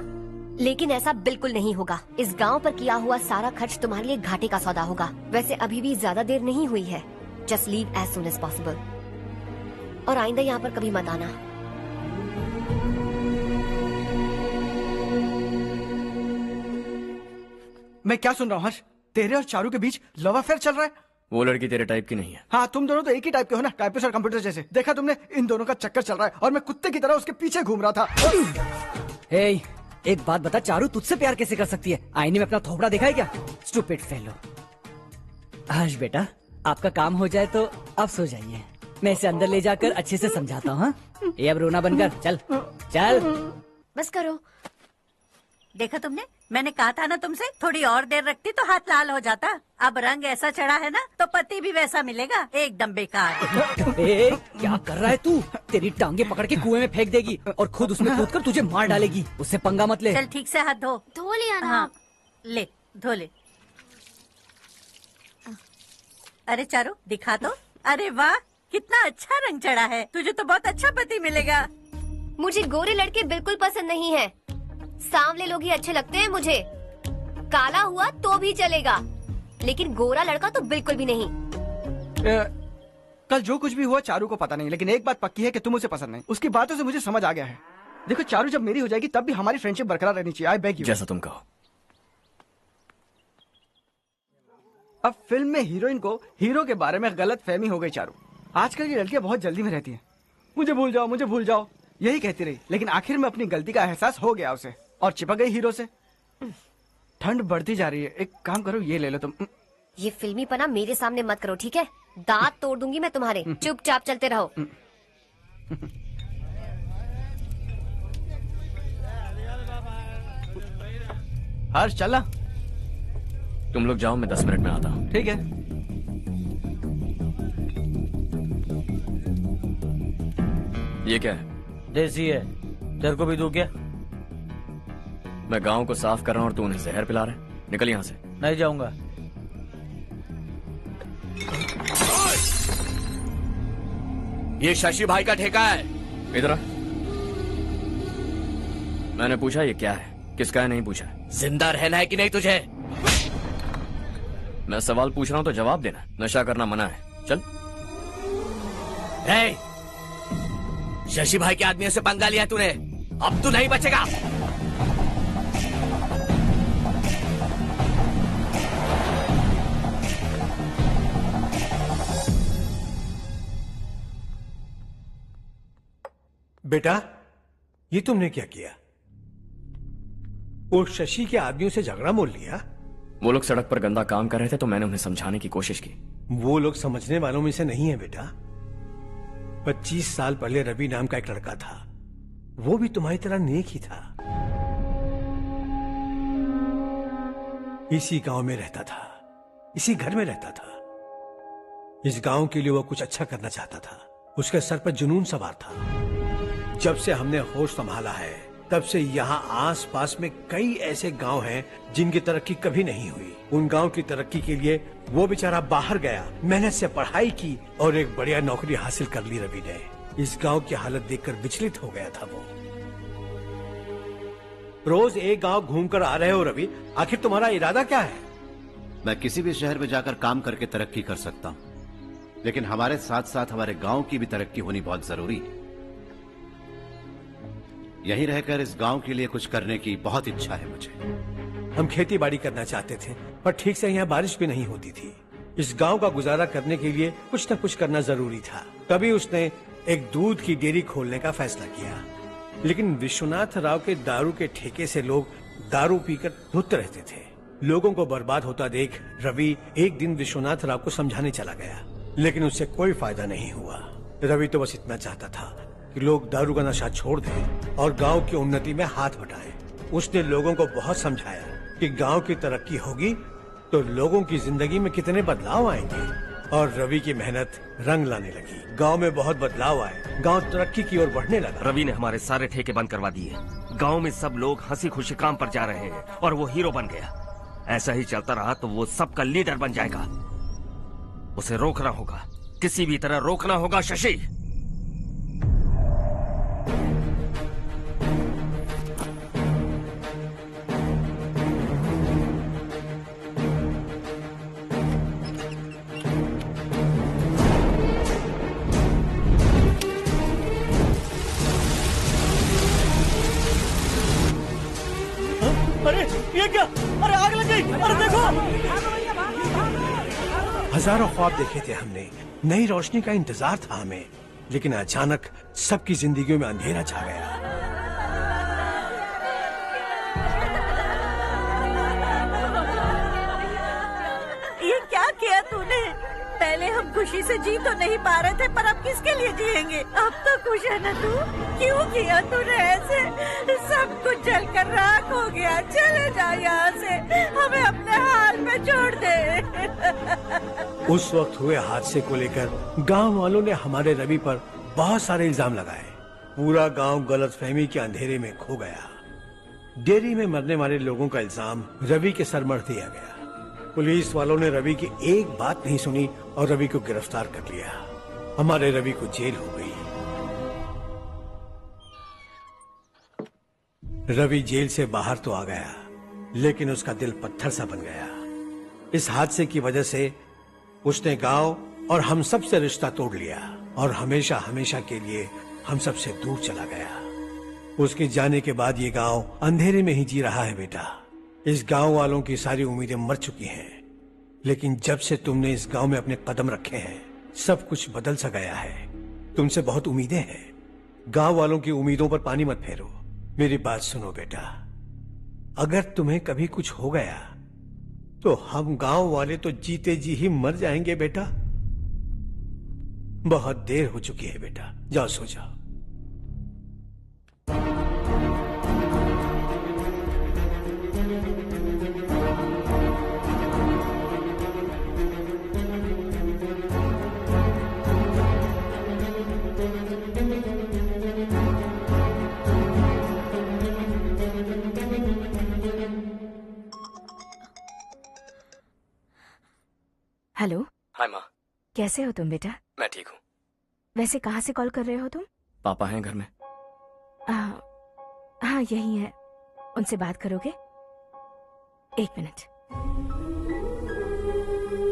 लेकिन ऐसा बिल्कुल नहीं होगा। इस गांव पर किया हुआ सारा खर्च तुम्हारे लिए घाटे का सौदा होगा। वैसे अभी भी ज्यादा देर नहीं हुई है। Just leave as soon as possible. और आइंदा यहाँ पर कभी मत आना। मैं क्या सुन रहा हूँ हर्ष? तेरे और चारू के बीच लव अफेयर चल रहा है? वो लड़की तेरे टाइप की नहीं है। हाँ, तुम दोनों तो एक ही टाइप के हो ना, टाइपिस्ट और कंप्यूटर जैसे। देखा तुमने, इन दोनों का चक्कर चल रहा है और मैं कुत्ते की तरह उसके पीछे घूम रहा था। हे, एक बात बता, चारू तुझसे प्यार कैसे कर सकती है? आईने में अपना थोपड़ा देखा है क्या? Stupid fellow. हर्ष बेटा, आपका काम हो जाए तो आप सो जाइए। मैं इसे अंदर ले जाकर अच्छे से समझाता हूँ। ये अब रोना बनकर चल चल। बस करो। देखा तुमने, मैंने कहा था ना तुमसे, थोड़ी और देर रखती तो हाथ लाल हो जाता। अब रंग ऐसा चढ़ा है ना तो पति भी वैसा मिलेगा, एकदम बेकार। ए, क्या कर रहा है तू? तेरी टांगे पकड़ के कुएं में फेंक देगी और खुद उसमें कूदकर तुझे मार डालेगी। उससे पंगा मत ले। चल ठीक से हाथ धो। धो लिया ना? हाँ, ले धो ले। अरे चारू दिखा तो। अरे वाह, कितना अच्छा रंग चढ़ा है। तुझे तो बहुत अच्छा पति मिलेगा। मुझे गोरे लड़के बिल्कुल पसंद नहीं है। सांवले लोग ही अच्छे लगते हैं मुझे। काला हुआ तो भी चलेगा, लेकिन गोरा लड़का तो बिल्कुल भी नहीं। कल जो कुछ भी हुआ चारू को पता नहीं, लेकिन एक बात पक्की है कि तुम उसे पसंद नहीं। उसकी बातों से मुझे समझ आ गया है। देखो चारू जब मेरी हो जाएगी तब भी हमारी फ्रेंडशिप बरकरार रहनी चाहिए। I beg you. जैसा तुम कहो। अब फिल्म में हीरोइन को हीरो के बारे में गलत फहमी हो गई चारू। आजकल की लड़कियां बहुत जल्दी में रहती हैं। मुझे भूल जाओ, मुझे भूल जाओ, यही कहती रही, लेकिन आखिर में अपनी गलती का एहसास हो गया उसे और चिपक गई हीरो से। ठंड बढ़ती जा रही है, एक काम करो ये ले लो तुम। ये फिल्मी पना मेरे सामने मत करो, ठीक है? दांत तोड़ दूंगी मैं तुम्हारे। चुपचाप चलते रहो। हर्ष चलना। तुम लोग जाओ, मैं 10 मिनट में आता हूँ। ठीक है। ये क्या है? देसी है, तेरे को भी दूं क्या? मैं गांव को साफ कर रहा हूँ और तू उन्हें जहर पिला रहा है। निकल यहाँ से। नहीं जाऊंगा। ये शशि भाई का ठेका है। इधर आ। मैंने पूछा ये क्या है, किसका है नहीं पूछा। जिंदा रहना है कि नहीं तुझे? मैं सवाल पूछ रहा हूँ तो जवाब देना। नशा करना मना है। चल। हे, शशि भाई के आदमियों से पंगा लिया तूने, अब तू नहीं बचेगा। बेटा, ये तुमने क्या किया? वो शशि के आदमियों से झगड़ा मोल लिया? वो लोग सड़क पर गंदा काम कर रहे थे तो मैंने उन्हें समझाने की कोशिश की। वो लोग समझने वालों में से नहीं है बेटा। 25 साल पहले रवि नाम का एक लड़का था, वो भी तुम्हारी तरह नेक ही था। इसी गांव में रहता था, इसी घर में रहता था। इस गांव के लिए वो कुछ अच्छा करना चाहता था। उसके सर पर जुनून सवार था। जब से हमने होश संभाला है तब से यहाँ आस पास में कई ऐसे गांव हैं जिनकी तरक्की कभी नहीं हुई। उन गांव की तरक्की के लिए वो बेचारा बाहर गया, मेहनत से पढ़ाई की और एक बढ़िया नौकरी हासिल कर ली रवि ने। इस गांव की हालत देखकर विचलित हो गया था वो। रोज एक गांव घूमकर आ रहे हो रवि, आखिर तुम्हारा इरादा क्या है? मैं किसी भी शहर में जाकर काम करके तरक्की कर सकता हूँ, लेकिन हमारे साथ साथ हमारे गांव की भी तरक्की होनी बहुत जरूरी है। यहीं रहकर इस गांव के लिए कुछ करने की बहुत इच्छा है मुझे। हम खेती बाड़ी करना चाहते थे, पर ठीक से यहाँ बारिश भी नहीं होती थी। इस गांव का गुजारा करने के लिए कुछ न कुछ करना जरूरी था। तभी उसने एक दूध की डेयरी खोलने का फैसला किया। लेकिन विश्वनाथ राव के दारू के ठेके से लोग दारू पीकर धुत रहते थे। लोगों को बर्बाद होता देख रवि एक दिन विश्वनाथ राव को समझाने चला गया, लेकिन उससे कोई फायदा नहीं हुआ। रवि तो बस इतना चाहता था कि लोग दारू का नशा छोड़ दें और गांव की उन्नति में हाथ बटाएं। उसने लोगों को बहुत समझाया कि गांव की तरक्की होगी तो लोगों की जिंदगी में कितने बदलाव आएंगे, और रवि की मेहनत रंग लाने लगी। गांव में बहुत बदलाव आए, गांव तरक्की की ओर बढ़ने लगा। रवि ने हमारे सारे ठेके बंद करवा दिए। गांव में सब लोग हंसी खुशी काम पर जा रहे हैं और वो हीरो बन गया। ऐसा ही चलता रहा तो वो सबका लीडर बन जाएगा। उसे रोकना होगा, किसी भी तरह रोकना होगा शशि। अरे ये क्या? अरे आग लग गई! अरे देखो! हजारों ख्वाब देखे थे हमने, नई रोशनी का इंतजार था हमें, लेकिन अचानक सबकी जिंदगियों में अंधेरा छा गया। ये क्या किया तूने? पहले हम खुशी से जी तो नहीं पा रहे थे, पर अब किसके लिए जिएंगे? अब तो खुश है ना तू? क्यों किया तूने ऐसे? सब कुछ जलकर राख हो गया। चले जा यहाँ से, हमें अपने हाल में छोड़ दे। उस वक्त हुए हादसे को लेकर गांव वालों ने हमारे रवि पर बहुत सारे इल्जाम लगाए। पूरा गांव गलतफहमी के अंधेरे में खो गया। डेयरी में मरने वाले लोगों का इल्जाम रवि के सर मढ़ दिया गया। पुलिस वालों ने रवि की एक बात नहीं सुनी और रवि को गिरफ्तार कर लिया। हमारे रवि को जेल हो गई। रवि जेल से बाहर तो आ गया, लेकिन उसका दिल पत्थर सा बन गया। इस हादसे की वजह से उसने गांव और हम सब से रिश्ता तोड़ लिया और हमेशा हमेशा के लिए हम सब से दूर चला गया। उसके जाने के बाद ये गांव अंधेरे में ही जी रहा है बेटा। इस गांव वालों की सारी उम्मीदें मर चुकी हैं, लेकिन जब से तुमने इस गांव में अपने कदम रखे हैं सब कुछ बदल सा गया है। तुमसे बहुत उम्मीदें हैं। गांव वालों की उम्मीदों पर पानी मत फेरो। मेरी बात सुनो बेटा, अगर तुम्हें कभी कुछ हो गया तो हम गांव वाले तो जीते जी ही मर जाएंगे बेटा। बहुत देर हो चुकी है बेटा, जाओ सो जाओ। हेलो। हाय माँ। कैसे हो तुम बेटा? मैं ठीक हूँ। वैसे कहाँ से कॉल कर रहे हो तुम? पापा हैं घर में। हाँ यही है। उनसे बात करोगे? एक मिनट।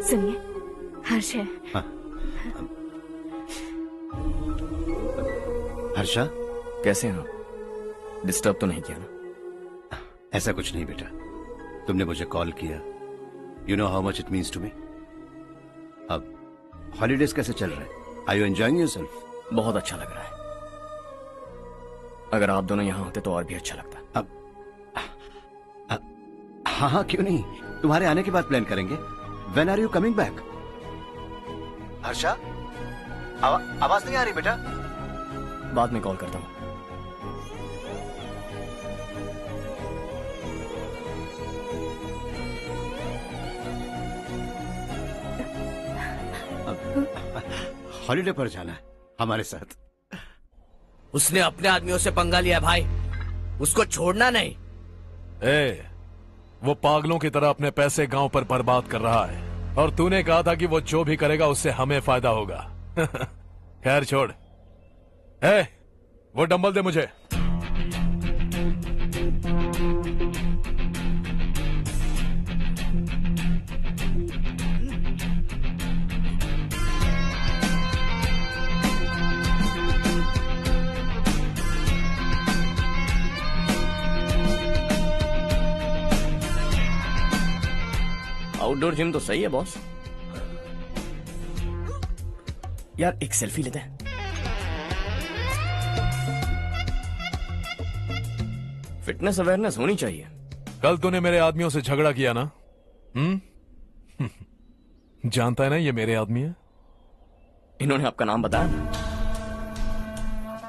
सुनिए, हर्ष है। हाँ। हर्षा, कैसे हैं आप? डिस्टर्ब तो नहीं किया ना? ऐसा कुछ नहीं बेटा, तुमने मुझे कॉल किया। You know how much it means to me. अब हॉलीडेज कैसे चल रहे हैं? Are you enjoying yourself? बहुत अच्छा लग रहा है। अगर आप दोनों यहाँ होते तो और भी अच्छा लगता। अब हाँ हाँ क्यों नहीं, तुम्हारे आने के बाद प्लान करेंगे। When are you coming back? Harsha, आवाज नहीं आ रही बेटा। बाद में कॉल करता हूँ। हॉलीडे पर जाना है हमारे साथ। उसने अपने आदमियों से पंगा लिया भाई, उसको छोड़ना नहीं। वो पागलों की तरह अपने पैसे गांव पर बर्बाद कर रहा है और तूने कहा था कि वो जो भी करेगा उससे हमें फायदा होगा। खैर छोड़। वो डंबल दे मुझे। आउटडोर जिम तो सही है बॉस। यार एक सेल्फी लेते हैं। फिटनेस अवेयरनेस होनी चाहिए। कल तूने मेरे आदमियों से झगड़ा किया ना? जानता है ना ये मेरे आदमी है। इन्होंने आपका नाम बताया?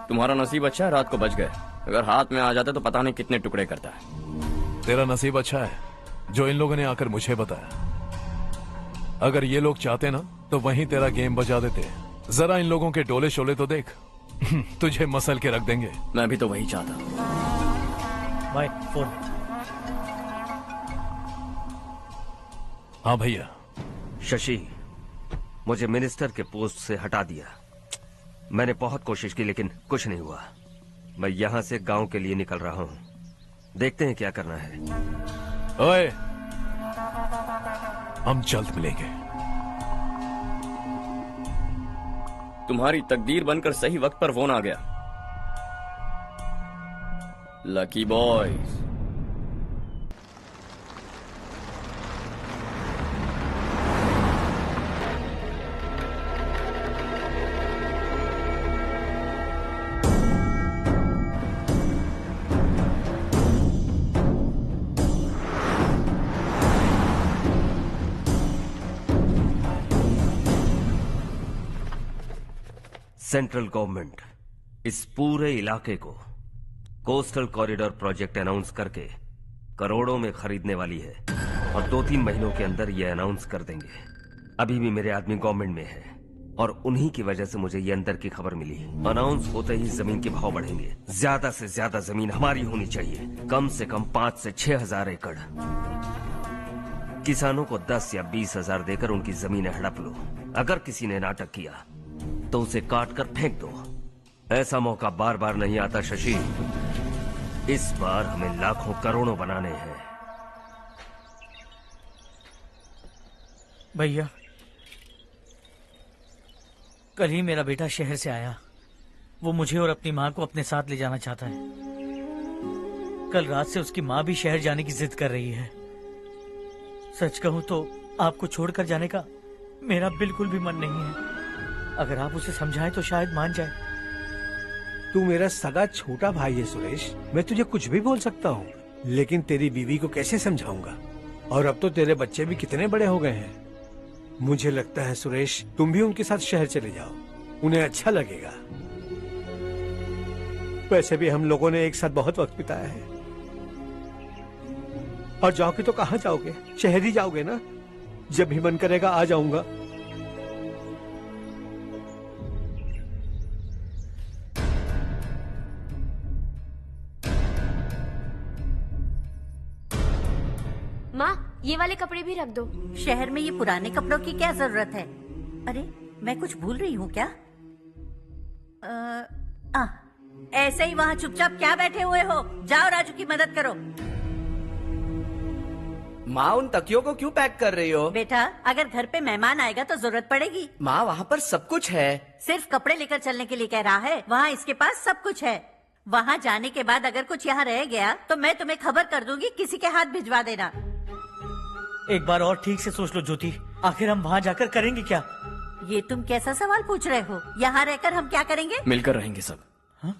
तुम्हारा नसीब अच्छा है रात को बच गए, अगर हाथ में आ जाते तो पता नहीं कितने टुकड़े करता है। तेरा नसीब अच्छा है जो इन लोगों ने आकर मुझे बताया। अगर ये लोग चाहते ना तो वहीं तेरा गेम बजा देते। जरा इन लोगों के डोले शोले तो देख। तुझे मसल के रख देंगे। मैं भी तो वही चाहता। भाई फोन। हाँ भैया। शशि, मुझे मिनिस्टर के पोस्ट से हटा दिया। मैंने बहुत कोशिश की लेकिन कुछ नहीं हुआ। मैं यहां से गांव के लिए निकल रहा हूं। देखते हैं क्या करना है। ओए, हम जल्द मिलेंगे। तुम्हारी तकदीर बनकर सही वक्त पर फोन आ गया। Lucky boys. सेंट्रल गवर्नमेंट इस पूरे इलाके को कोस्टल कॉरिडोर प्रोजेक्ट अनाउंस करके करोड़ों में खरीदने वाली है और 2-3 महीनों के अंदर ये अनाउंस कर देंगे। अभी भी मेरे आदमी गवर्नमेंट में है और उन्हीं की वजह से मुझे ये अंदर की खबर मिली। अनाउंस होते ही जमीन के भाव बढ़ेंगे। ज्यादा से ज्यादा जमीन हमारी होनी चाहिए, कम से कम 5 से 6 हजार एकड़। किसानों को 10 या 20 हजार देकर उनकी जमीनें हड़प लो। अगर किसी ने नाटक किया तो उसे काट कर फेंक दो। ऐसा मौका बार बार नहीं आता शशि। इस बार हमें लाखों करोड़ों बनाने हैं। भैया, कल ही मेरा बेटा शहर से आया। वो मुझे और अपनी माँ को अपने साथ ले जाना चाहता है। कल रात से उसकी माँ भी शहर जाने की जिद कर रही है। सच कहूँ तो आपको छोड़कर जाने का मेरा बिल्कुल भी मन नहीं है। अगर आप उसे समझाएं तो शायद मान जाए। तू मेरा सगा छोटा भाई है सुरेश, मैं तुझे कुछ भी बोल सकता हूँ, लेकिन तेरी बीवी को कैसे समझाऊंगा? और अब तो तेरे बच्चे भी कितने बड़े हो गए हैं। मुझे लगता है सुरेश, तुम भी उनके साथ शहर चले जाओ, उन्हें अच्छा लगेगा। वैसे भी हम लोगों ने एक साथ बहुत वक्त बिताया है। और जाओगे तो कहाँ जाओगे? शहर ही जाओगे ना? जब भी मन करेगा आ जाऊंगा। माँ, ये वाले कपड़े भी रख दो। शहर में ये पुराने कपड़ों की क्या जरूरत है? अरे मैं कुछ भूल रही हूँ क्या? ऐसे ही वहाँ चुपचाप क्या बैठे हुए हो? जाओ राजू की मदद करो। माँ, उन तकियों को क्यों पैक कर रही हो? बेटा, अगर घर पे मेहमान आएगा तो जरूरत पड़ेगी। माँ, वहाँ पर सब कुछ है। सिर्फ कपड़े लेकर चलने के लिए कह रहा है? वहाँ इसके पास सब कुछ है। वहाँ जाने के बाद अगर कुछ यहाँ रह गया तो मैं तुम्हें खबर कर दूंगी, किसी के हाथ भिजवा देना। एक बार और ठीक से सोच लो ज्योति, आखिर हम वहाँ जाकर करेंगे क्या? ये तुम कैसा सवाल पूछ रहे हो? यहाँ रहकर हम क्या करेंगे? मिलकर रहेंगे सब। हाँ?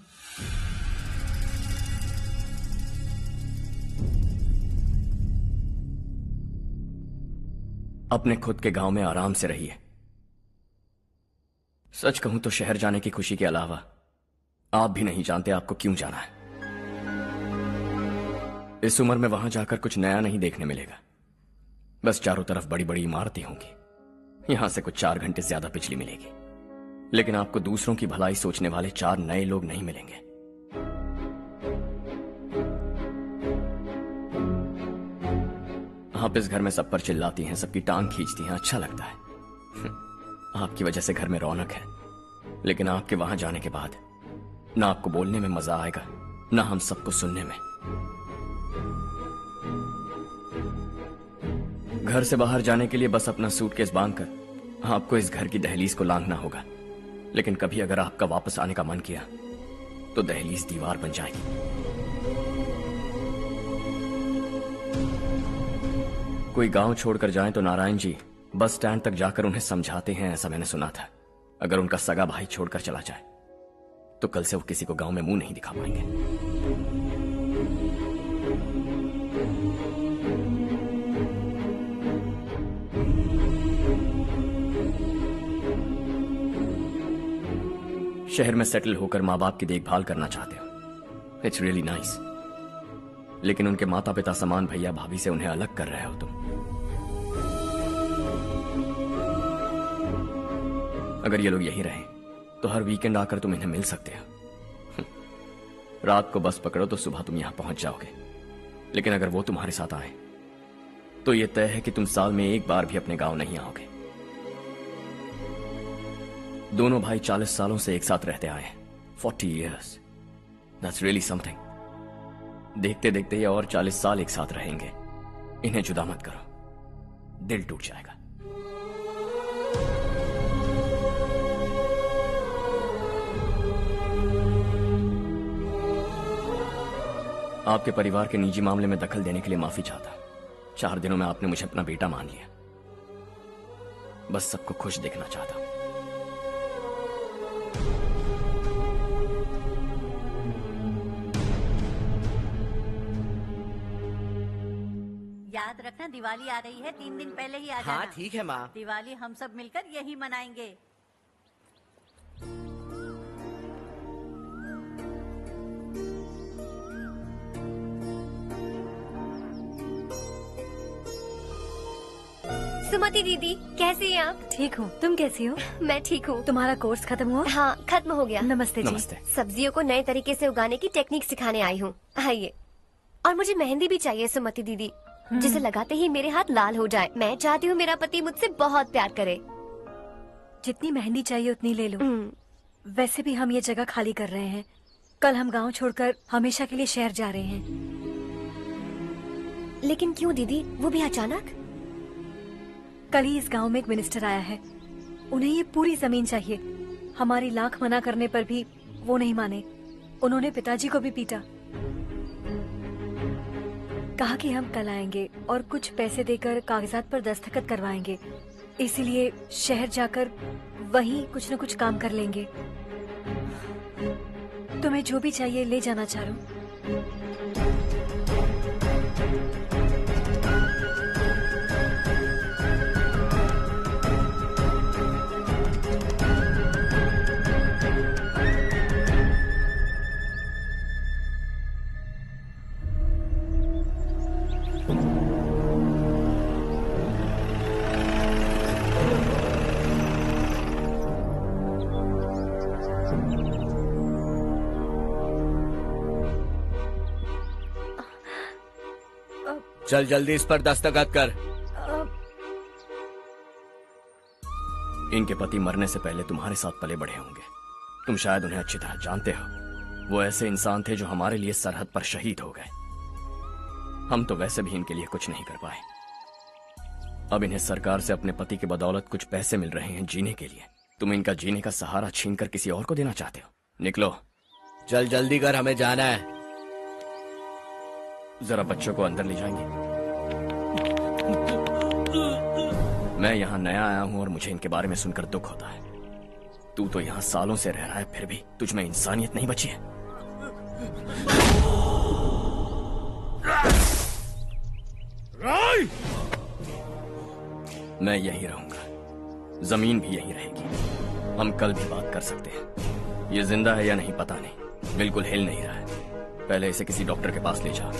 अपने खुद के गांव में आराम से रहिए। सच कहूं तो शहर जाने की खुशी के अलावा आप भी नहीं जानते आपको क्यों जाना है। इस उम्र में वहां जाकर कुछ नया नहीं देखने मिलेगा। बस चारों तरफ बड़ी बड़ी इमारतें होंगी। यहां से कुछ 4 घंटे ज्यादा बिजली मिलेगी, लेकिन आपको दूसरों की भलाई सोचने वाले 4 नए लोग नहीं मिलेंगे। आप इस घर में सब पर चिल्लाती हैं, सबकी टांग खींचती हैं, अच्छा लगता है। आपकी वजह से घर में रौनक है, लेकिन आपके वहां जाने के बाद ना आपको बोलने में मजा आएगा, ना हम सबको सुनने में। घर से बाहर जाने के लिए बस अपना सूटकेस बांधकर आपको इस घर की दहलीज को लांघना होगा, लेकिन कभी अगर आपका वापस आने का मन किया तो दहलीज दीवार बन जाएगी। कोई गांव छोड़कर जाएं तो नारायण जी बस स्टैंड तक जाकर उन्हें समझाते हैं, ऐसा मैंने सुना था। अगर उनका सगा भाई छोड़कर चला जाए तो कल से वो किसी को गांव में मुंह नहीं दिखा पाएंगे। शहर में सेटल होकर माँ बाप की देखभाल करना चाहते हो, इट्स रियली नाइस, लेकिन उनके माता पिता समान भैया भाभी से उन्हें अलग कर रहे हो तुम। अगर ये लोग यहीं रहे तो हर वीकेंड आकर तुम इन्हें मिल सकते हो। रात को बस पकड़ो तो सुबह तुम यहां पहुंच जाओगे, लेकिन अगर वो तुम्हारे साथ आए तो ये तय है कि तुम साल में एक बार भी अपने गांव नहीं आओगे। दोनों भाई 40 सालों से एक साथ रहते आए, 40 years, that's really something। देखते देखते ये और 40 साल एक साथ रहेंगे। इन्हें जुदा मत करो, दिल टूट जाएगा। आपके परिवार के निजी मामले में दखल देने के लिए माफी चाहता। 4 दिनों में आपने मुझे अपना बेटा मान लिया। बस सबको खुश देखना चाहता। याद रखना, दिवाली आ रही है, 3 दिन पहले ही आ जाना। हाँ ठीक है माँ। दिवाली हम सब मिलकर यही मनाएंगे। सुमति दीदी, कैसी हैं आप? ठीक हूँ, तुम कैसी हो? मैं ठीक हूँ। तुम्हारा कोर्स खत्म हुआ? हाँ, खत्म हो गया। नमस्ते जी। नमस्ते। सब्जियों को नए तरीके से उगाने की टेक्निक सिखाने आई हूँ। आइए। और मुझे मेहंदी भी चाहिए सुमति दीदी, जिसे लगाते ही मेरे हाथ लाल हो जाए। मैं चाहती हूँ मेरा पति मुझसे बहुत प्यार करे। जितनी मेहंदी चाहिए उतनी ले लो। वैसे भी हम ये जगह खाली कर रहे हैं। कल हम गांव छोड़कर हमेशा के लिए शहर जा रहे हैं। लेकिन क्यों दीदी, वो भी अचानक? कल ही इस गांव में एक मिनिस्टर आया है, उन्हें ये पूरी जमीन चाहिए। हमारी लाख मना करने पर भी वो नहीं माने। उन्होंने पिताजी को भी पीटा। कहा कि हम कल आएंगे और कुछ पैसे देकर कागजात पर दस्तखत करवाएंगे। इसीलिए शहर जाकर वहीं कुछ न कुछ काम कर लेंगे। तुम्हें जो भी चाहिए ले जाना चारू। चल जल्दी इस पर दस्तखत कर। इनके पति मरने से पहले तुम्हारे साथ पले बढ़े होंगे। तुम शायद उन्हें अच्छी तरह जानते हो। वो ऐसे इंसान थे जो हमारे लिए सरहद पर शहीद हो गए। हम तो वैसे भी इनके लिए कुछ नहीं कर पाए। अब इन्हें सरकार से अपने पति की बदौलत कुछ पैसे मिल रहे हैं जीने के लिए। तुम इनका जीने का सहारा छीनकर किसी और को देना चाहते हो। निकलो। चल जल्दी कर, हमें जाना है। जरा बच्चों को अंदर ले जाएंगे। मैं यहाँ नया आया हूँ और मुझे इनके बारे में सुनकर दुख होता है। तू तो यहाँ सालों से रह रहा है, फिर भी तुझ में इंसानियत नहीं बची है। मैं यहीं रहूंगा, जमीन भी यहीं रहेगी। हम कल भी बात कर सकते हैं। ये जिंदा है या नहीं पता नहीं, बिल्कुल हिल नहीं रहा है। पहले इसे किसी डॉक्टर के पास ले जा।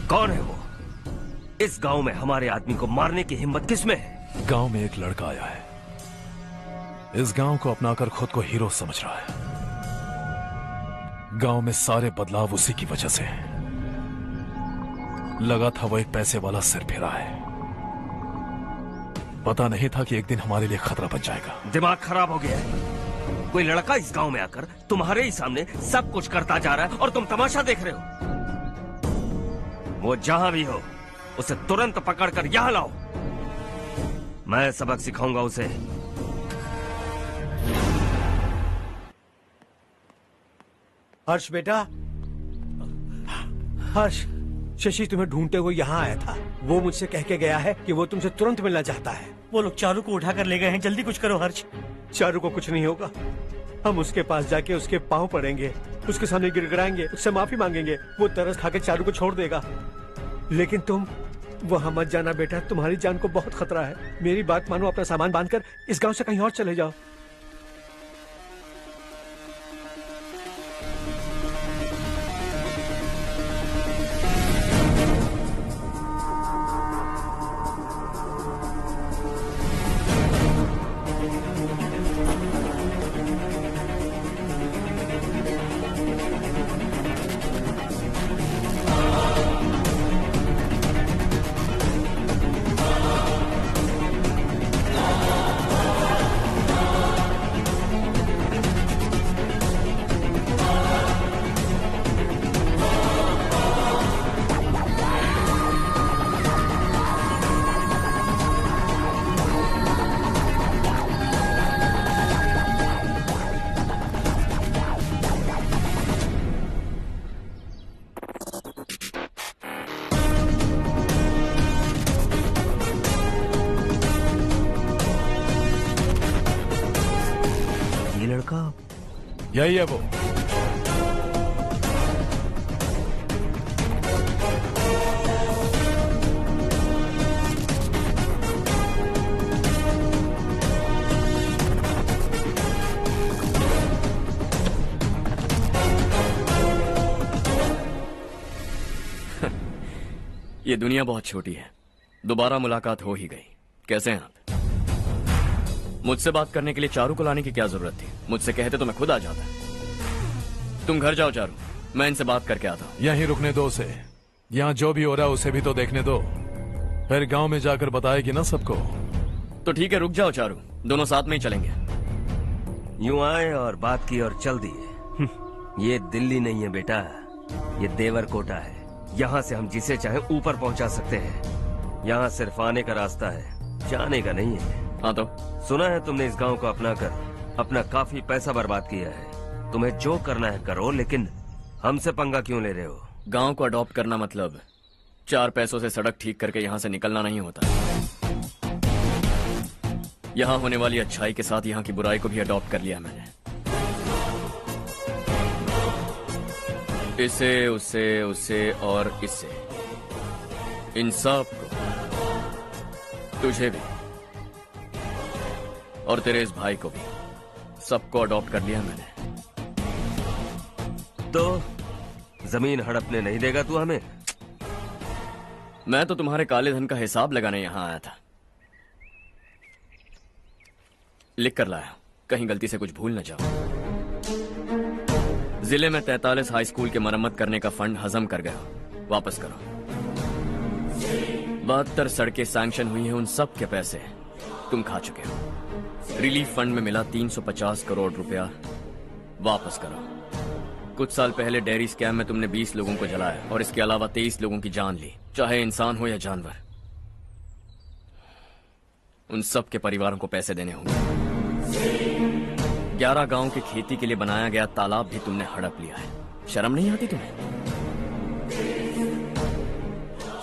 कौन है वो? इस गांव में हमारे आदमी को मारने की हिम्मत किसमें है? गांव में एक लड़का आया है, इस गांव को अपनाकर खुद को हीरो समझ रहा है। गांव में सारे बदलाव उसी की वजह से हैं। लगा था वो एक पैसे वाला सिरफिरा है। पता नहीं था कि एक दिन हमारे लिए खतरा बन जाएगा। दिमाग खराब हो गया है। कोई लड़का इस गांव में आकर तुम्हारे ही सामने सब कुछ करता जा रहा है और तुम तमाशा देख रहे हो। वो जहां भी हो उसे तुरंत पकड़कर यहां लाओ। मैं सबक सिखाऊंगा उसे। हर्ष बेटा, हर्ष, शशि तुम्हें ढूंढते हुए यहाँ आया था। वो मुझसे कह के गया है कि वो तुमसे तुरंत मिलना चाहता है। वो लोग चारू को उठाकर ले गए हैं, जल्दी कुछ करो हर्ष। चारू को कुछ नहीं होगा। हम उसके पास जाके उसके पांव पड़ेंगे, उसके सामने गिड़गिड़ाएंगे, उससे माफी मांगेंगे। वो तरस खा के चारू को छोड़ देगा। लेकिन तुम वहां मत जाना बेटा, तुम्हारी जान को बहुत खतरा है। मेरी बात मानो, अपना सामान बांधकर इस गांव से कहीं और चले जाओ। यही है वो। ये दुनिया बहुत छोटी है। दोबारा मुलाकात हो ही गई। कैसे हैं आप? मुझसे बात करने के लिए चारू को लाने की क्या जरूरत थी? मुझसे कहते तो मैं खुद आ जाता। तुम घर जाओ चारू, मैं इनसे बात करके आता हूँ। यहीं रुकने दो उसे। यहाँ जो भी हो रहा है उसे भी तो देखने दो। फिर गांव में जाकर बताएगी ना सबको। तो ठीक है, रुक जाओ चारू, दोनों साथ में ही चलेंगे। यूं आए और बात की और चल दिए। ये दिल्ली नहीं है बेटा, ये देवरकोटा है। यहाँ से हम जिसे चाहे ऊपर पहुँचा सकते हैं। यहाँ सिर्फ आने का रास्ता है, जाने का नहीं है। हाँ तो सुना है तुमने इस गांव को अपना कर अपना काफी पैसा बर्बाद किया है। तुम्हें जो करना है करो, लेकिन हमसे पंगा क्यों ले रहे हो? गांव को अडॉप्ट करना मतलब 4 पैसों से सड़क ठीक करके यहाँ से निकलना नहीं होता। यहाँ होने वाली अच्छाई के साथ यहाँ की बुराई को भी अडॉप्ट कर लिया मैंने। इसे, उससे, उससे और इससे, इन सब को, तुझे भी और तेरे इस भाई को भी, सबको अडॉप्ट कर लिया मैंने। तो जमीन हड़पने नहीं देगा तू हमें? मैं तो तुम्हारे काले धन का हिसाब लगाने यहां आया था। लिख कर लाया, कहीं गलती से कुछ भूल न जाओ। जिले में 43 हाई स्कूल के मरम्मत करने का फंड हजम कर गया, वापस करो। 72 सड़कें सैंक्शन हुई हैं, उन सब के पैसे तुम खा चुके हो। रिलीफ फंड में मिला 350 करोड़ रुपया, वापस करो। कुछ साल पहले डेयरी स्कैम में तुमने 20 लोगों को जलाया और इसके अलावा 23 लोगों की जान ली, चाहे इंसान हो या जानवर। उन सब के परिवारों को पैसे देने होंगे। 11 गांव की खेती के लिए बनाया गया तालाब भी तुमने हड़प लिया है। शर्म नहीं आती तुम्हें?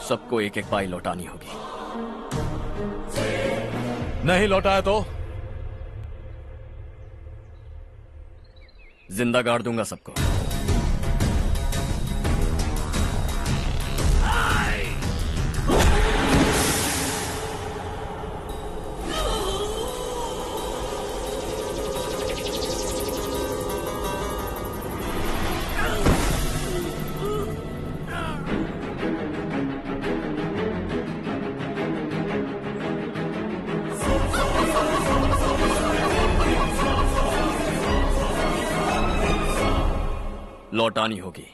सबको एक एक पाई लौटानी होगी। नहीं लौटाया तो जिंदा गाड़ दूंगा सबको। लौटानी होगी।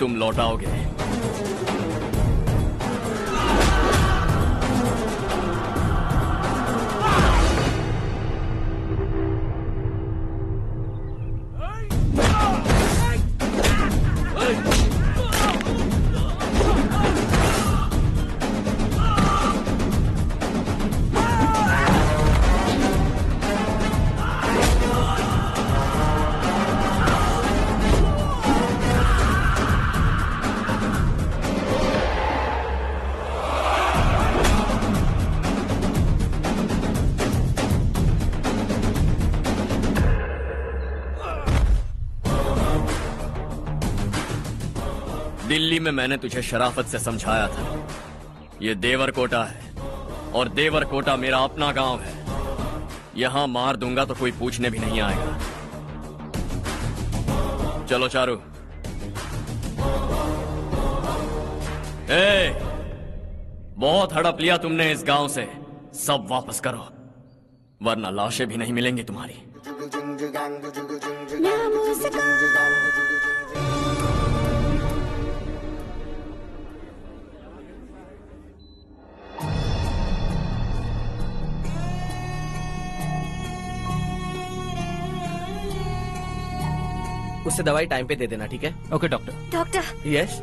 तुम लौटाओगे। दिल्ली में मैंने तुझे शराफत से समझाया था, ये देवरकोटा है और देवरकोटा मेरा अपना गांव है। यहां मार दूंगा तो कोई पूछने भी नहीं आएगा। चलो चारू। बहुत हड़प लिया तुमने इस गांव से, सब वापस करो वरना लाशें भी नहीं मिलेंगी तुम्हारी। उससे दवाई टाइम पे दे देना, ठीक है? Okay doctor. Doctor. Yes.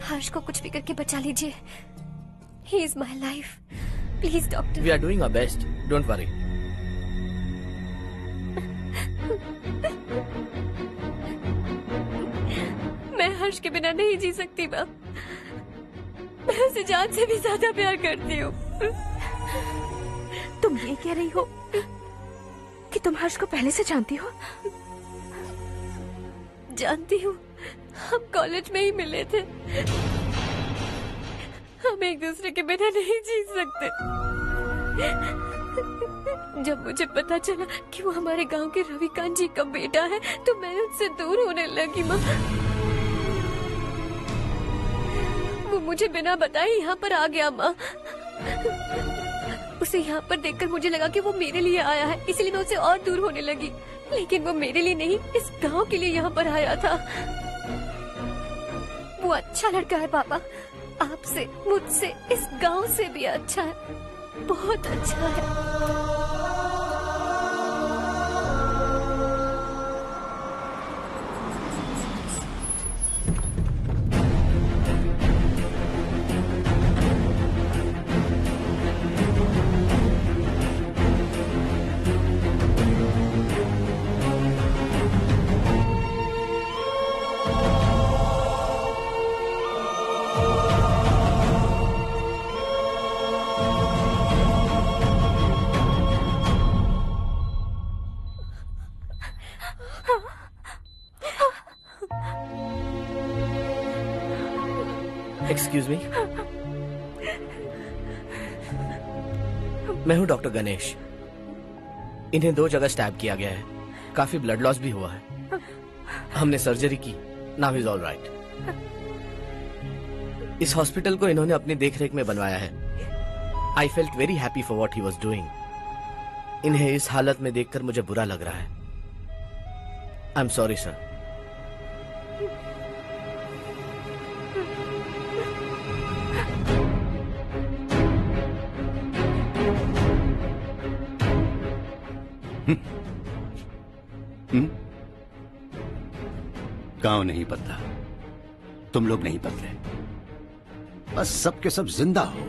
Harsh को कुछ भी करके बचा लीजिए। He is my life, please doctor. We are doing our best, don't worry. मैं हर्ष के बिना नहीं जी सकती माँ। मैं उसे जान से भी ज्यादा प्यार करती हूँ। तुम ये कह रही हो कि तुम हर्ष को पहले से जानती हो? जानती हूँ, हम कॉलेज में ही मिले थे। हम एक दूसरे के बिना नहीं जी सकते। जब मुझे पता चला कि वो हमारे गांव के रविकांत जी का बेटा है तो मैं उससे दूर होने लगी माँ। वो मुझे बिना बताए यहाँ पर आ गया माँ। उसे यहाँ पर देखकर मुझे लगा कि वो मेरे लिए आया है, इसलिए मैं उससे और दूर होने लगी। लेकिन वो मेरे लिए नहीं, इस गांव के लिए यहाँ पर आया था। वो अच्छा लड़का है पापा, आपसे, मुझसे, इस गांव से भी अच्छा है, बहुत अच्छा है। एक्सक्यूज मी, मैं हूं डॉक्टर गणेश। इन्हें 2 जगह स्टैब किया गया है, काफी ब्लड लॉस भी हुआ है। हमने सर्जरी की, नाउ इज ऑल राइट। इस हॉस्पिटल को इन्होंने अपनी देखरेख में बनवाया है। I felt very happy for what he was doing. इन्हें इस हालत में देखकर मुझे बुरा लग रहा है। I am sorry sir. गांव नहीं बदला, तुम लोग नहीं बदले, बस सबके सब जिंदा हो,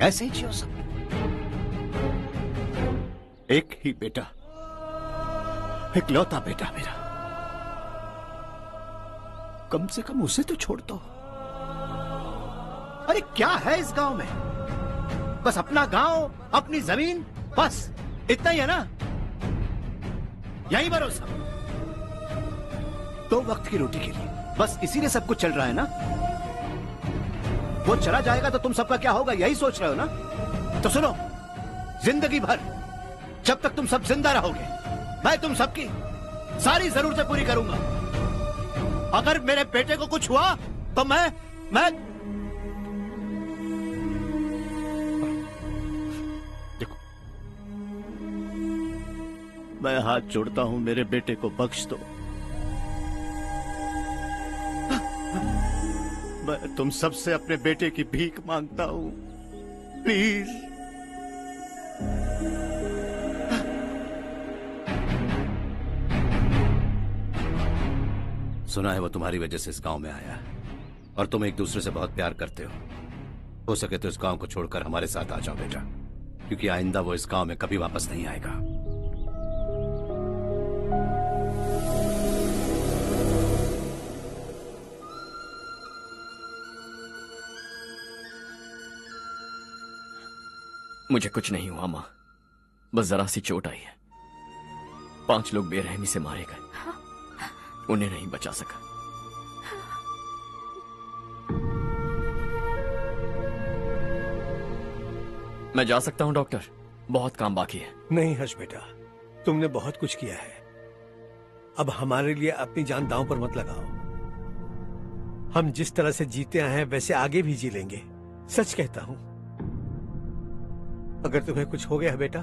ऐसे ही जियो सब। एक ही बेटा, इकलौता बेटा मेरा, कम से कम उसे तो छोड़ दो। अरे क्या है इस गांव में? बस अपना गांव, अपनी जमीन, बस इतना ही है ना? यही भरोसा, 2 वक्त की रोटी के लिए, बस इसीलिए सब कुछ चल रहा है ना? वो चला जाएगा तो तुम सबका क्या होगा, यही सोच रहे हो ना? तो सुनो, जिंदगी भर जब तक तुम सब जिंदा रहोगे, मैं तुम सबकी सारी जरूरतें पूरी करूंगा। अगर मेरे बेटे को कुछ हुआ तो मैं देखो, मैं हाथ जोड़ता हूं, मेरे बेटे को बख्श दो। मैं तुम सबसे अपने बेटे की भीख मांगता हूं, प्लीज। सुना है वो तुम्हारी वजह से इस गांव में आया है और तुम एक दूसरे से बहुत प्यार करते हो सके तो इस गांव को छोड़कर हमारे साथ आ जाओ बेटा, क्योंकि आइंदा वो इस गांव में कभी वापस नहीं आएगा। मुझे कुछ नहीं हुआ माँ, बस जरा सी चोट आई है। 5 लोग बेरहमी से मारे गए, उन्हें नहीं बचा सका। मैं जा सकता हूं डॉक्टर, बहुत काम बाकी है। नहीं हर्ष बेटा, तुमने बहुत कुछ किया है, अब हमारे लिए अपनी जान दांव पर मत लगाओ। हम जिस तरह से जीते आए हैं वैसे आगे भी जी लेंगे, सच कहता हूं। अगर तुम्हें कुछ हो गया बेटा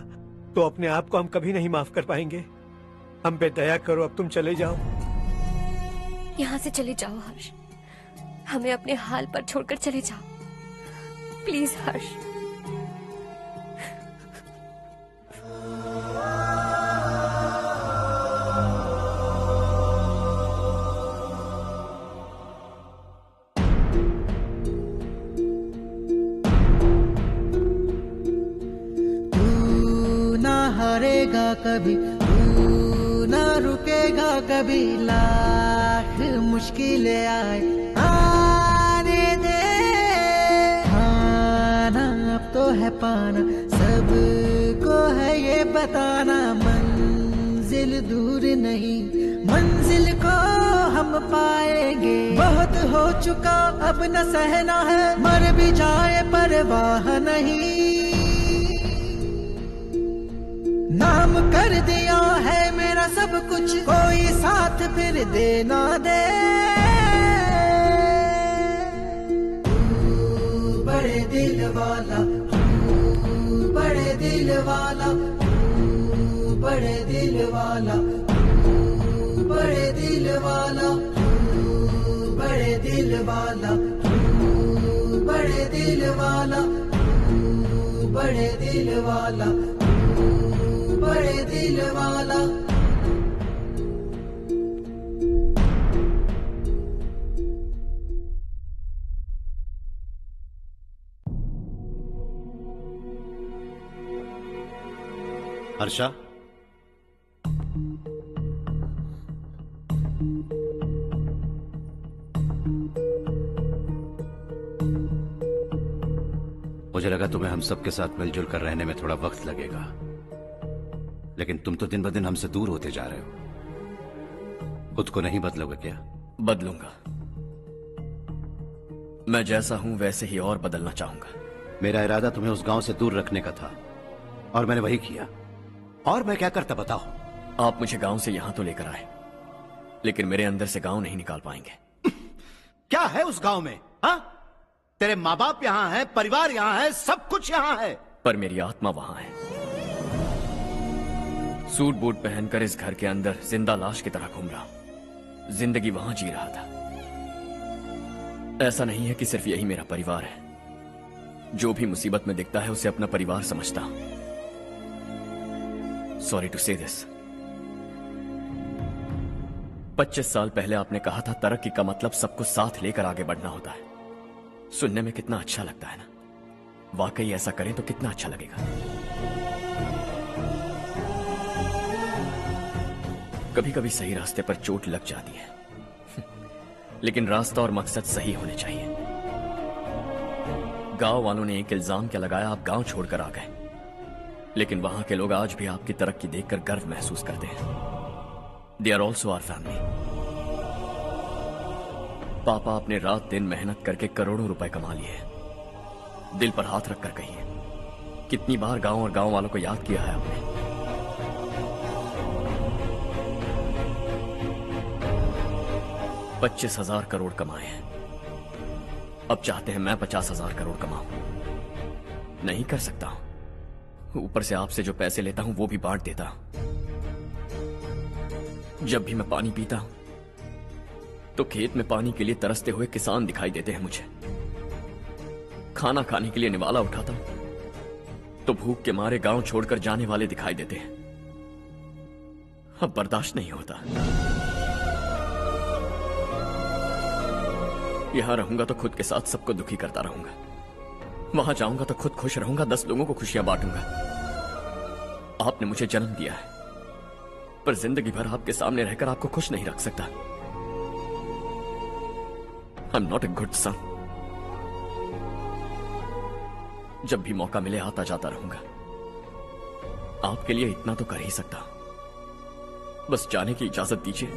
तो अपने आप को हम कभी नहीं माफ कर पाएंगे। हम पे दया करो, अब तुम चले जाओ। यहाँ से चले जाओ हर्ष, हमें अपने हाल पर छोड़कर चले जाओ, प्लीज हर्ष। हारेगा कभी, तू ना रुकेगा कभी, लाख मुश्किलें आए आने दे। खाना अब तो है पाना, सबको है ये बताना, मंजिल दूर नहीं, मंजिल को हम पाएंगे। बहुत हो चुका अब न सहना है, मर भी जाए परवाह नहीं। नाम कर दिया है मेरा सब कुछ, कोई साथ फिर दे ना दे। बड़े दिल वाला, बड़े दिल वाला, बड़े दिल वाला, बड़े दिल वाला, बड़े दिल वाला, बड़े दिल वाला, बड़े दिल वाला, बड़े दिल वाला। हर्षा, मुझे लगा तुम्हें हम सबके साथ मिलजुल कर रहने में थोड़ा वक्त लगेगा, लेकिन तुम तो दिन ब दिन हमसे दूर होते जा रहे हो। खुद को नहीं बदलोगे क्या? बदलूंगा। मैं जैसा हूं वैसे ही और बदलना चाहूंगा। मेरा इरादा तुम्हें उस गांव से दूर रखने का था और मैंने वही किया। और मैं क्या करता बताओ? आप मुझे गांव से यहां तो लेकर आए, लेकिन मेरे अंदर से गांव नहीं निकाल पाएंगे। क्या है उस गांव में? हाँ, तेरे माँ बाप यहां है, परिवार यहां है, सब कुछ यहां है, पर मेरी आत्मा वहां है। सूट बूट पहनकर इस घर के अंदर जिंदा लाश की तरह घूम रहा हूं। जिंदगी वहां जी रहा था। ऐसा नहीं है कि सिर्फ यही मेरा परिवार है। जो भी मुसीबत में दिखता है उसे अपना परिवार समझता हूं। सॉरी टू से दिस। 25 साल पहले आपने कहा था तरक्की का मतलब सबको साथ लेकर आगे बढ़ना होता है। सुनने में कितना अच्छा लगता है ना? वाकई ऐसा करें तो कितना अच्छा लगेगा। कभी कभी सही रास्ते पर चोट लग जाती है, लेकिन रास्ता और मकसद सही होने चाहिए। गांव वालों ने एक इल्जाम क्या लगाया, आप गांव छोड़कर आ गए, लेकिन वहां के लोग आज भी आपकी तरक्की देखकर गर्व महसूस करते हैं। They are also our family. पापा आपने रात दिन मेहनत करके करोड़ों रुपए कमा लिए। दिल पर हाथ रखकर कहिए, कितनी बार गांव और गांव वालों को याद किया है आपने? $25,000 करोड़ कमाए हैं। अब चाहते हैं मैं 50,000 करोड़ कमाऊं। नहीं कर सकता हूं। ऊपर से आपसे जो पैसे लेता हूं वो भी बांट देता हूं। जब भी मैं पानी पीता हूं तो खेत में पानी के लिए तरसते हुए किसान दिखाई देते हैं मुझे। खाना खाने के लिए निवाला उठाता हूं तो भूख के मारे गांव छोड़कर जाने वाले दिखाई देते हैं। अब बर्दाश्त नहीं होता। यहां रहूंगा तो खुद के साथ सबको दुखी करता रहूंगा। वहां जाऊंगा तो खुद खुश रहूंगा, 10 लोगों को खुशियां बांटूंगा। आपने मुझे जन्म दिया है, पर जिंदगी भर आपके सामने रहकर आपको खुश नहीं रख सकता। I am not a good son. जब भी मौका मिले आता जाता रहूंगा। आपके लिए इतना तो कर ही सकता हूं। बस जाने की इजाजत दीजिए।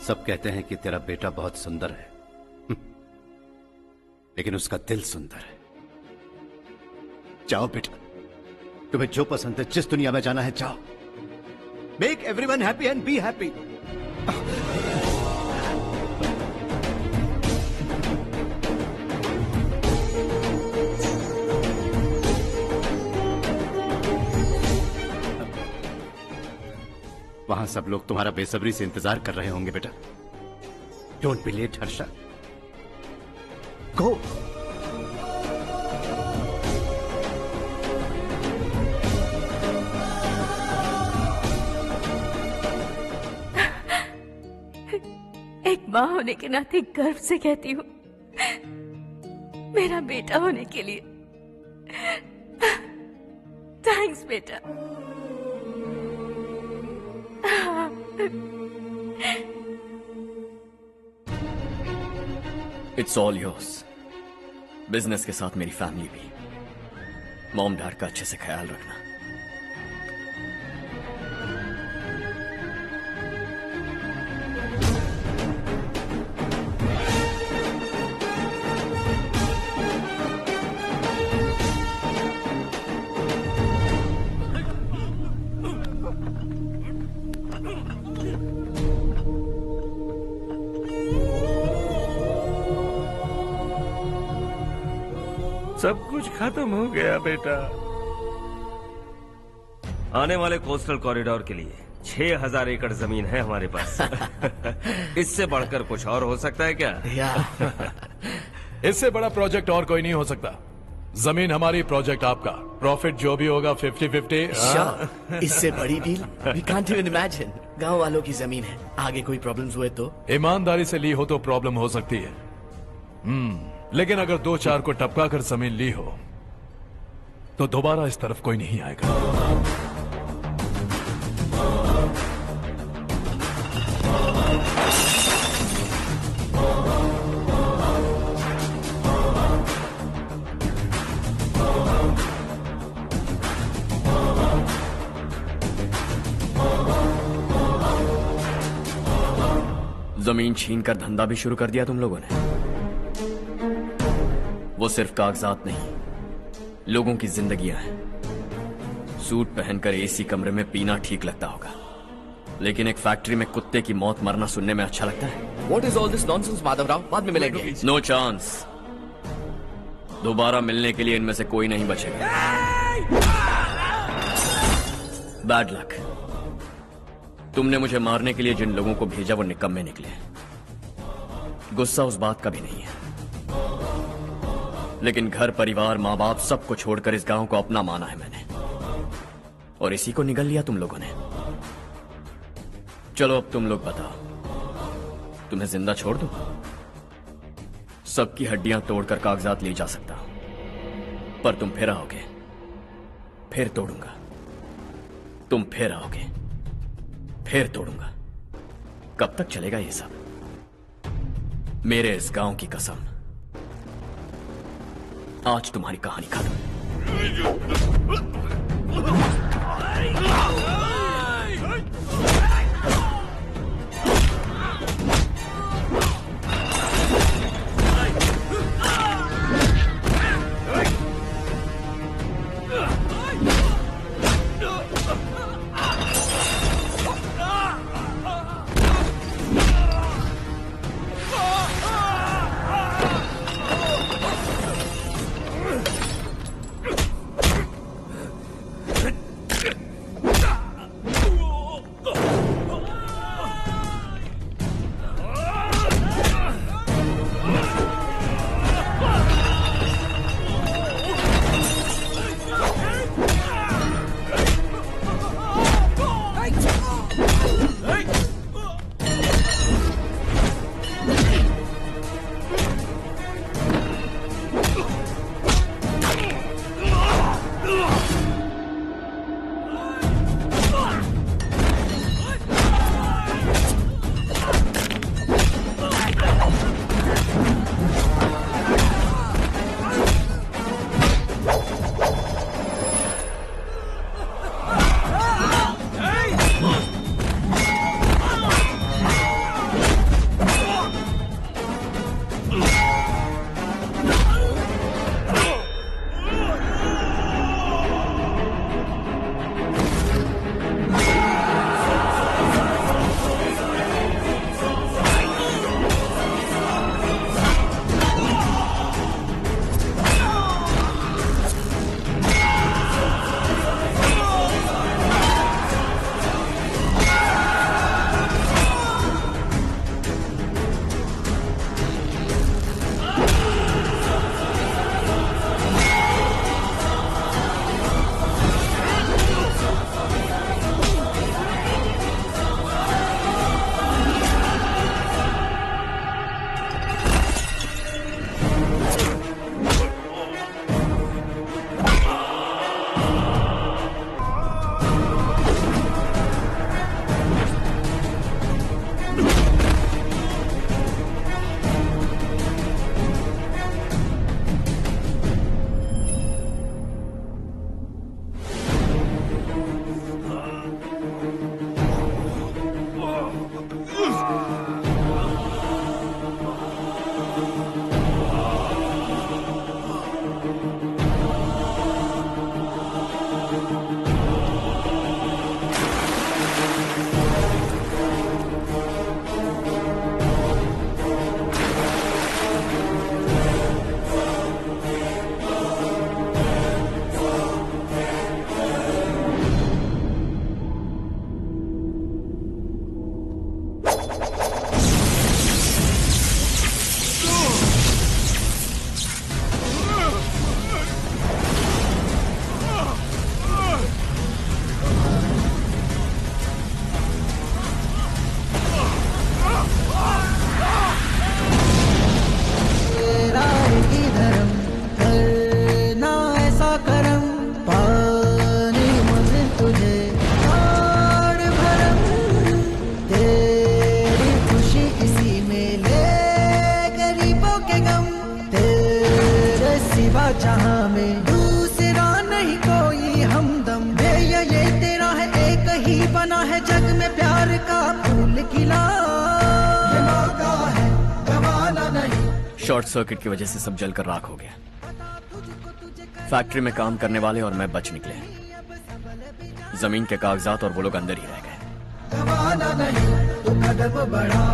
सब कहते हैं कि तेरा बेटा बहुत सुंदर है, लेकिन उसका दिल सुंदर है। जाओ बेटा, तुम्हें जो पसंद है, जिस दुनिया में जाना है जाओ। Make everyone happy and be happy. वहां सब लोग तुम्हारा बेसब्री से इंतजार कर रहे होंगे बेटा। डोंट बी लेट हर्षा, गो। एक माँ होने के नाते गर्व से कहती हूँ, मेरा बेटा होने के लिए थैंक्स बेटा। It's all yours. बिजनेस के साथ मेरी फैमिली भी। मॉम डैड का अच्छे से ख्याल रखना। सब कुछ खत्म हो गया बेटा। आने वाले कोस्टल कॉरिडोर के लिए 6000 एकड़ जमीन है हमारे पास। इससे बढ़कर कुछ और हो सकता है क्या? इससे बड़ा प्रोजेक्ट और कोई नहीं हो सकता। जमीन हमारी, प्रोजेक्ट आपका। प्रॉफिट जो भी होगा 50-50। इससे बड़ी deal we can't even imagine. गांव वालों की जमीन है, आगे कोई प्रॉब्लम्स हुए तो? ईमानदारी से ली हो तो प्रॉब्लम हो सकती है, लेकिन अगर 2-4 को टपका कर जमीन ली हो तो दोबारा इस तरफ कोई नहीं आएगा। जमीन छीन कर धंधा भी शुरू कर दिया तुम लोगों ने। वो सिर्फ कागजात नहीं, लोगों की जिंदगियां हैं। सूट पहनकर एसी कमरे में पीना ठीक लगता होगा, लेकिन एक फैक्ट्री में कुत्ते की मौत मरना सुनने में अच्छा लगता है। What is all this nonsense, Madhavrao? बाद में मिलेंगे। No chance. दोबारा मिलने के लिए इनमें से कोई नहीं बचेगा। Bad luck. तुमने मुझे मारने के लिए जिन लोगों को भेजा वो निकम्मे निकले। गुस्सा उस बात का भी नहीं है, लेकिन घर परिवार माँ बाप सबको छोड़कर इस गांव को अपना माना है मैंने, और इसी को निगल लिया तुम लोगों ने। चलो अब तुम लोग बताओ, तुम्हें जिंदा छोड़ दूं? सबकी हड्डियां तोड़कर कागजात ले जा सकता हूं, पर तुम फिर आओगे, फिर तोड़ूंगा। तुम फिर आओगे, फिर तोड़ूंगा। कब तक चलेगा ये सब? मेरे इस गांव की कसम, आज तुम्हारी कहानी खत्म। जहां में दूसरा नहीं कोई हमदम है, ये तेरा है एक ही बना है जग में प्यार का फूल खिला, ये मौका है गवाना नहीं। शॉर्ट सर्किट की वजह से सब जलकर राख हो गया। फैक्ट्री में काम करने वाले और मैं बच निकले। जमीन के कागजात और वो लोग अंदर ही रह गए। गवाना नहीं तू कदम बढ़ा,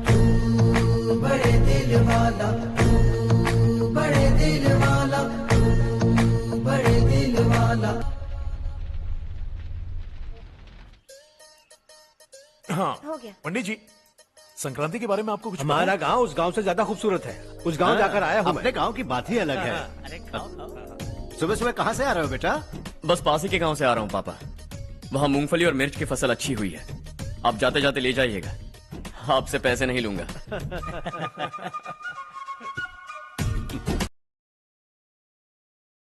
तू बड़े दिल वाला, तू बड़े दिल वाला, तू बड़े दिल वाला। हाँ हो गया। पंडित जी, संक्रांति के बारे में आपको कुछ पता हमारा है? गांव उस गांव से ज्यादा खूबसूरत है। उस गांव जाकर आया हूँ मैं। अपने गांव की बात ही अलग है। सुबह सुबह कहाँ से आ रहे हो बेटा? बस पास ही के गांव से आ रहा हूँ पापा। वहाँ मूंगफली और मिर्च की फसल अच्छी हुई है। आप जाते जाते ले जाइएगा, आपसे पैसे नहीं लूंगा।